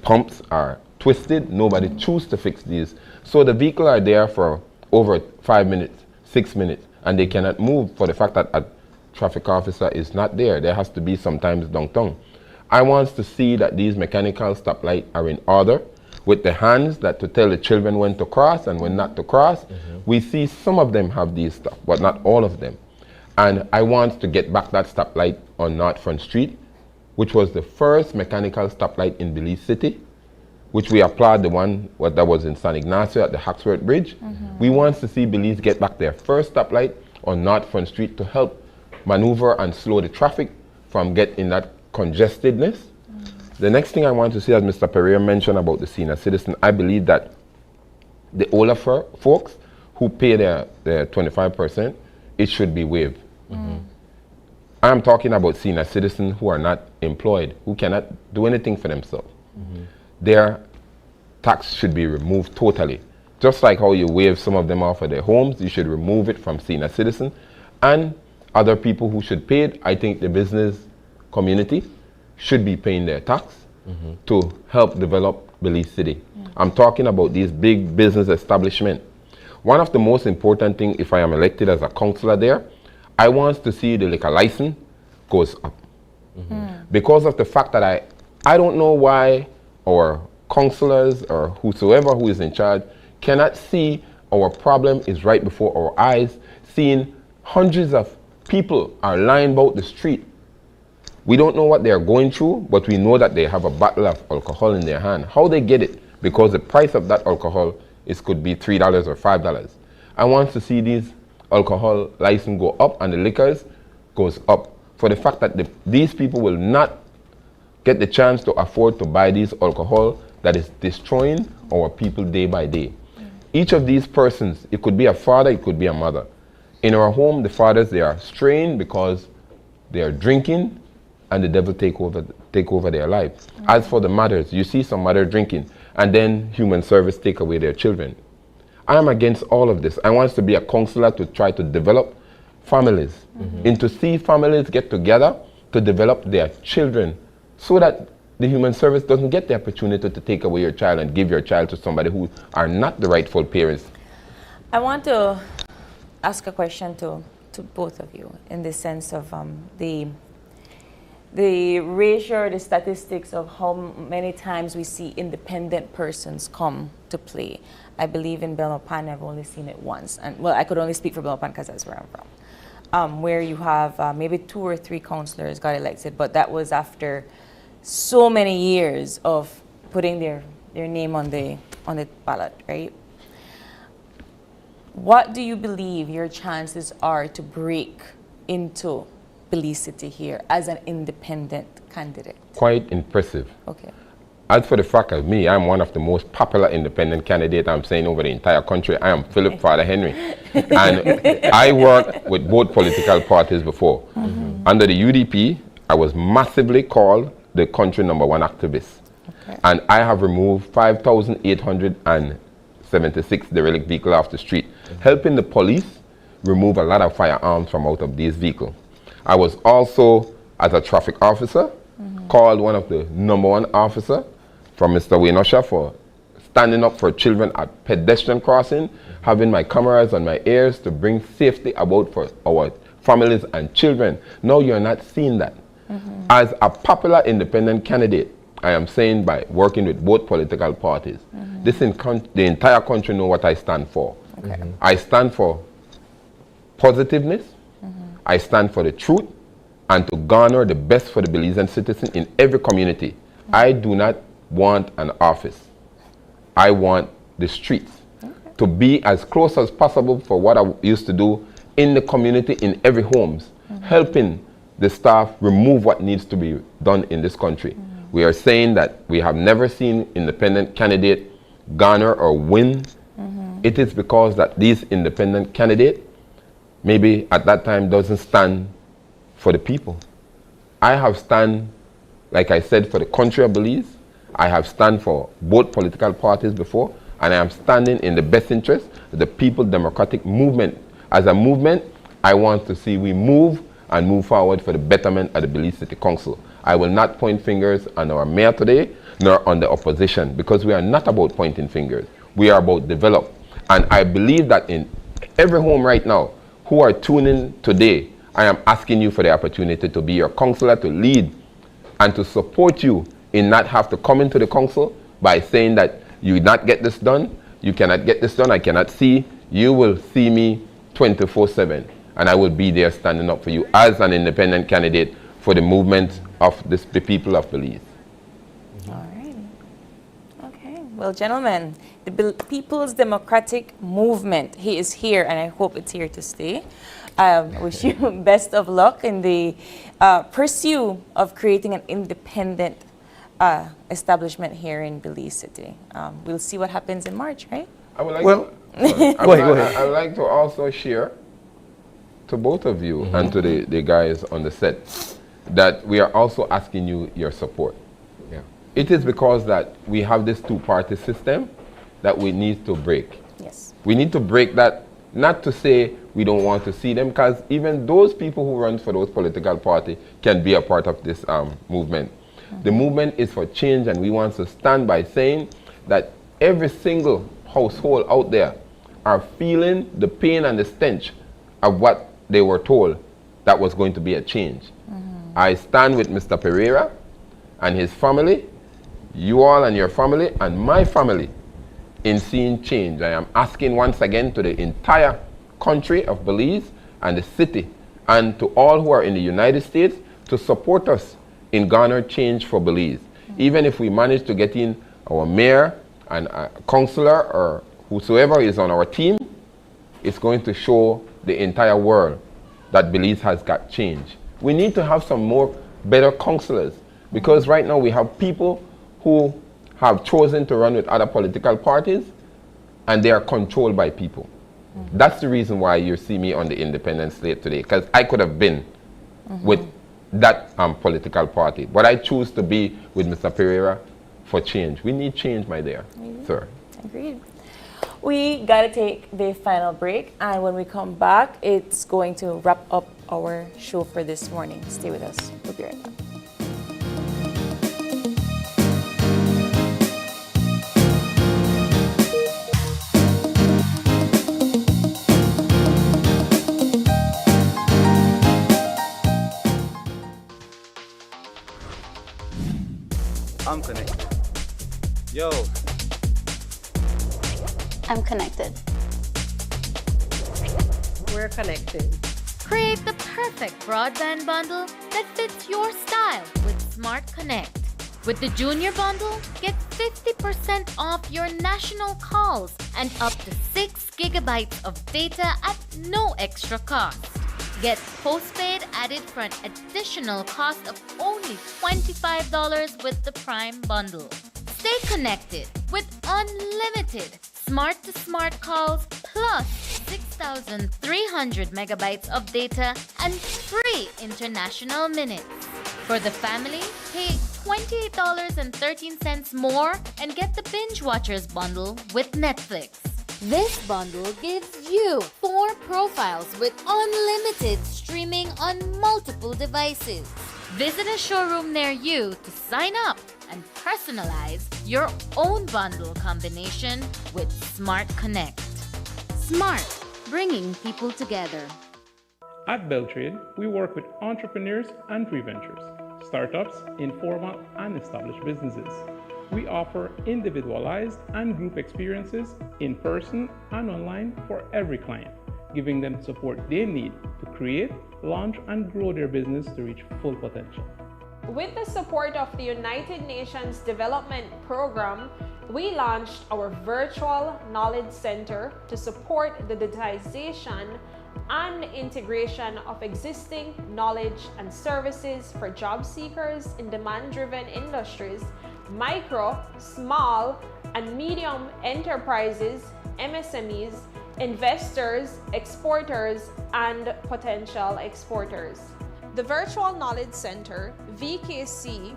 [SPEAKER 6] pumps are twisted. Nobody chooses to fix these. So the vehicle are there for over 5 minutes, 6 minutes, and they cannot move for the fact that a traffic officer is not there. There has to be sometimes downtown. I want to see that these mechanical stoplights are in order with the hands that to tell the children when to cross and when not to cross. We see some of them have these stuff, but not all of them. And I want to get back that stoplight on North Front Street, which was the first mechanical stoplight in Belize City, which we applaud the one that was in San Ignacio at the Hawksworth Bridge. We want to see Belize get back their first stoplight on North Front Street to help maneuver and slow the traffic from getting that congestedness. The next thing I want to see, as Mr. Pereira mentioned about the senior citizen, I believe that the older folks who pay their 25%, it should be waived. I'm talking about senior citizens who are not employed, who cannot do anything for themselves. Their tax should be removed totally. Just like how you waive some of them off of their homes, you should remove it from senior citizens. And other people who should pay it, I think the business community should be paying their tax to help develop Belize City. I'm talking about these big business establishments. One of the most important things, if I am elected as a councillor there, I want to see the liquor license goes up. Because of the fact that I don't know why our councillors or whosoever who is in charge cannot see our problem is right before our eyes, seeing hundreds of people are lying about the street. We don't know what they are going through, but we know that they have a bottle of alcohol in their hand. How they get it? Because the price of that alcohol could be $3 or $5. I want to see these alcohol license go up and the liquors goes up, for the fact that these people will not get the chance to afford to buy these alcohol that is destroying our people day by day. Each of these persons, it could be a father, it could be a mother. In our home, the fathers, they are strained because they are drinking and the devil take over their life. As for the mothers, you see some mother drinking. and then human service take away their children. I am against all of this. I want to be a counselor to try to develop families and to see families get together to develop their children so that the human service doesn't get the opportunity to take away your child and give your child to somebody who are not the rightful parents.
[SPEAKER 2] I want to ask a question to both of you in the sense of the ratio, the statistics of how many times we see independent persons come to play. I believe in Belmopan, I've only seen it once. And well, I could only speak for Belmopan because that's where I'm from. Where you have maybe 2 or 3 councillors got elected, but that was after so many years of putting their name on the ballot, right? What do you believe your chances are to break into Belize City here as an independent candidate?
[SPEAKER 6] Quite impressive.
[SPEAKER 2] Okay.
[SPEAKER 6] As for the fact of me, I'm one of the most popular independent candidates I'm saying over the entire country. I am Philip Father Henry. And I worked with both political parties before. Under the UDP, I was massively called the country #1 activist. Okay. And I have removed 5,876 derelict vehicles off the street, helping the police remove a lot of firearms from out of these vehicles. I was also, as a traffic officer, called one of the #1 officer from Mr. Wayne Usher for standing up for children at pedestrian crossing, having my cameras on my ears to bring safety about for our families and children. Now you're not seeing that. As a popular independent candidate, I am saying by working with both political parties, the entire country know what I stand for. Okay. I stand for positiveness, I stand for the truth, and to garner the best for the Belizean citizen in every community. I do not want an office. I want the streets to be as close as possible for what I used to do in the community, in every homes, helping the staff remove what needs to be done in this country. We are saying that we have never seen independent candidate garner or win. It is because that these independent candidate maybe at that time doesn't stand for the people. I have stand, like I said, for the country of Belize. I have stand for both political parties before, and I am standing in the best interest of the People Democratic Movement. As a movement, I want to see we move and move forward for the betterment of the Belize City Council. I will not point fingers on our mayor today, nor on the opposition, because we are not about pointing fingers. We are about develop. And I believe that in every home right now who are tuning today, I am asking you for the opportunity to be your councillor, to lead, and to support you in not have to come into the council by saying that you not get this done, you cannot get this done, I cannot see. You will see me 24/7, and I will be there standing up for you as an independent candidate for the movement of the people of Belize.
[SPEAKER 2] All right. Okay. Well, gentlemen, the People's Democratic Movement, he is here, and I hope it's here to stay. I wish you best of luck in the pursuit of creating an independent establishment here in Belize City. We'll see what happens in March, right?
[SPEAKER 6] I would like
[SPEAKER 9] Well,
[SPEAKER 6] I would like to also share to both of you and to the guys on the set that we are also asking you your support.
[SPEAKER 1] Yeah.
[SPEAKER 6] It is because that we have this two-party system that we need to break.
[SPEAKER 2] Yes.
[SPEAKER 6] We need to break that, not to say we don't want to see them, because even those people who run for those political parties can be a part of this movement. The movement is for change, and we want to stand by saying that every single household out there are feeling the pain and the stench of what they were told that was going to be a change. I stand with Mr. Pereira and his family, you all and your family, and my family in seeing change. I am asking once again to the entire country of Belize and the city, and to all who are in the United States, to support us in garner change for Belize. Even if we manage to get in our mayor and a councillor or whosoever is on our team, it's going to show the entire world that Belize has got change. We need to have some more better councillors, because right now we have people who have chosen to run with other political parties and they are controlled by people. That's the reason why you see me on the independent slate today, because I could have been with that political party, but I choose to be with Mr. Pereira for change. We need change, my dear, sir.
[SPEAKER 2] Agreed. We got to take the final break, and when we come back, it's going to wrap up our show for this morning. Stay with us. We'll be right back.
[SPEAKER 5] I'm connected. Yo.
[SPEAKER 12] I'm connected.
[SPEAKER 11] We're connected.
[SPEAKER 7] Create the perfect broadband bundle that fits your style with Smart Connect. With the Junior Bundle, get 50% off your national calls and up to 6 gigabytes of data at no extra cost. Get postpaid added for an additional cost of only $25 with the Prime Bundle. Stay connected with unlimited smart-to-smart calls plus 6,300 megabytes of data and free international minutes. For the family, pay $28.13 more and get the Binge Watchers bundle with Netflix. This bundle gives you 4 profiles with unlimited streaming on multiple devices. Visit a showroom near you to sign up and personalize your own bundle combination with Smart Connect. Smart, bringing people together.
[SPEAKER 8] At Beltrade, we work with entrepreneurs and pre-ventures, startups, informal and established businesses. We offer individualized and group experiences in person and online for every client, giving them support they need to create, launch, and grow their business to reach full potential.
[SPEAKER 10] With the support of the United Nations Development Program, we launched our virtual knowledge center to support the digitization and integration of existing knowledge and services for job seekers in demand-driven industries, micro, small, and medium enterprises, MSMEs, investors, exporters, and potential exporters. The Virtual Knowledge Center, VKC,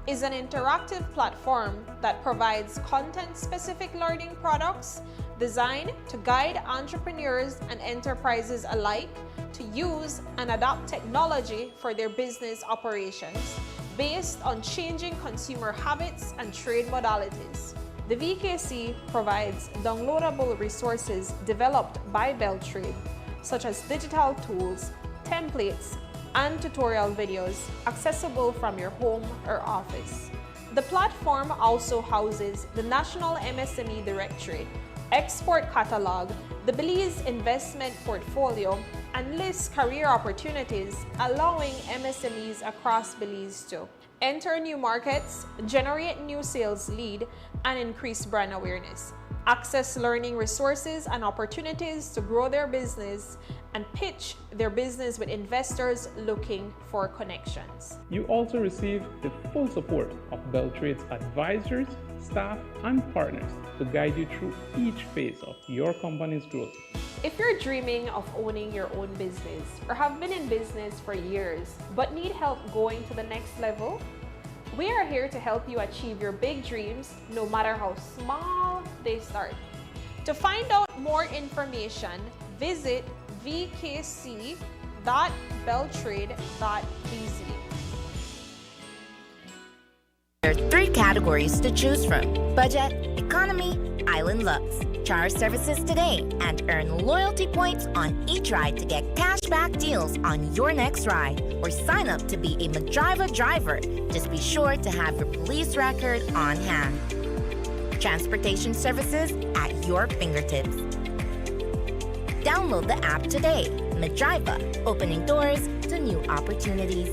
[SPEAKER 10] is an interactive platform that provides content-specific learning products designed to guide entrepreneurs and enterprises alike to use and adopt technology for their business operations based on changing consumer habits and trade modalities. The VKC provides downloadable resources developed by Beltrade, such as digital tools, templates, and tutorial videos accessible from your home or office. The platform also houses the National MSME Directory, Export Catalog, the Belize Investment Portfolio, and lists career opportunities, allowing MSMEs across Belize to enter new markets, generate new sales lead, and increase brand awareness, access learning resources and opportunities to grow their business, and pitch their business with investors looking for connections.
[SPEAKER 8] You also receive the full support of Beltrade's advisors, staff, and partners to guide you through each phase of your company's growth.
[SPEAKER 10] If you're dreaming of owning your own business or have been in business for years but need help going to the next level, we are here to help you achieve your big dreams, no matter how small they start. To find out more information, visit vkc.beltrade.bz.
[SPEAKER 13] There are 3 categories to choose from: budget, economy, Island Lux. Try our services today and earn loyalty points on each ride to get cashback deals on your next ride, or sign up to be a Medriva driver. Just be sure to have your police record on hand. Transportation services at your fingertips. Download the app today. Medriva, opening doors to new opportunities.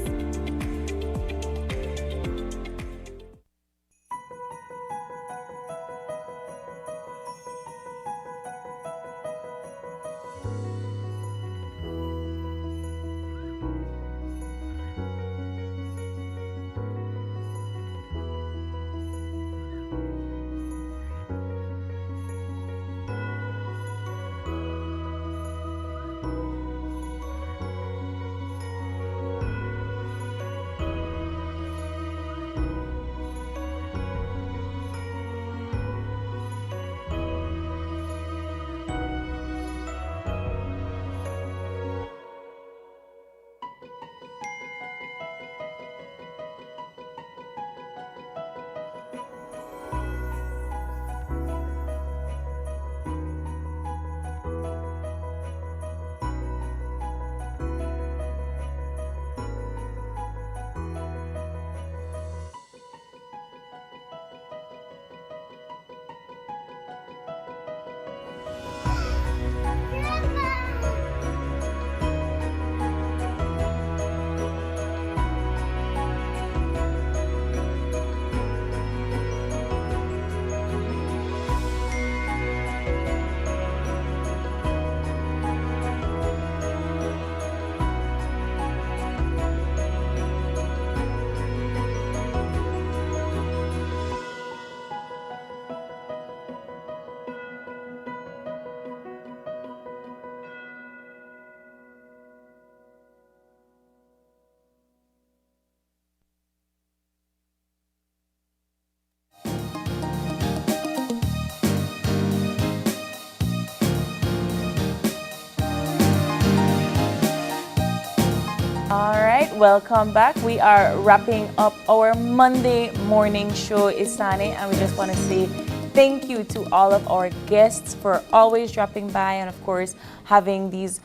[SPEAKER 2] welcome back. We are wrapping up our Monday morning show, Isani, and we just want to say thank you to all of our guests for always dropping by and, of course, having these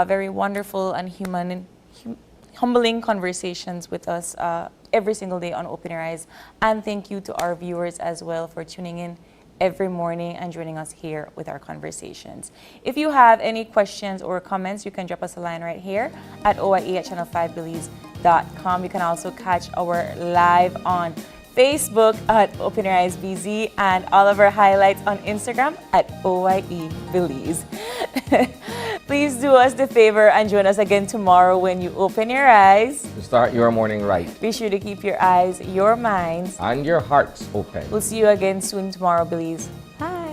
[SPEAKER 2] very wonderful and humbling conversations with us every single day on Open Your Eyes. And thank you to our viewers as well for tuning in every morning and joining us here with our conversations. If you have any questions or comments, you can drop us a line right here at oie@channel5belize.com. You can also catch our live on Facebook at Open Your Eyes BZ and all of our highlights on Instagram at OYE Belize. Please do us the favor and join us again tomorrow when you open your eyes.
[SPEAKER 1] To start your morning right.
[SPEAKER 2] Be sure to keep your eyes, your minds,
[SPEAKER 1] and your hearts open.
[SPEAKER 2] We'll see you again soon tomorrow, Belize. Bye.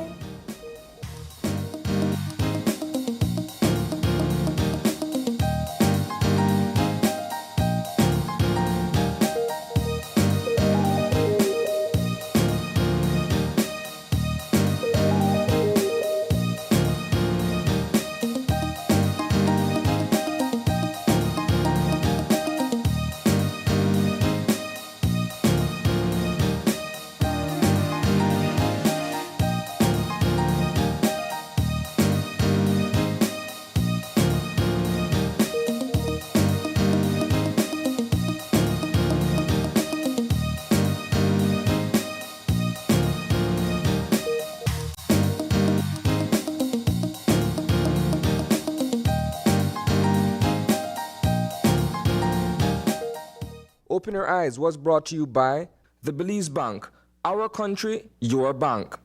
[SPEAKER 15] Open Your Eyes was brought to you by the Belize Bank, our country, your bank.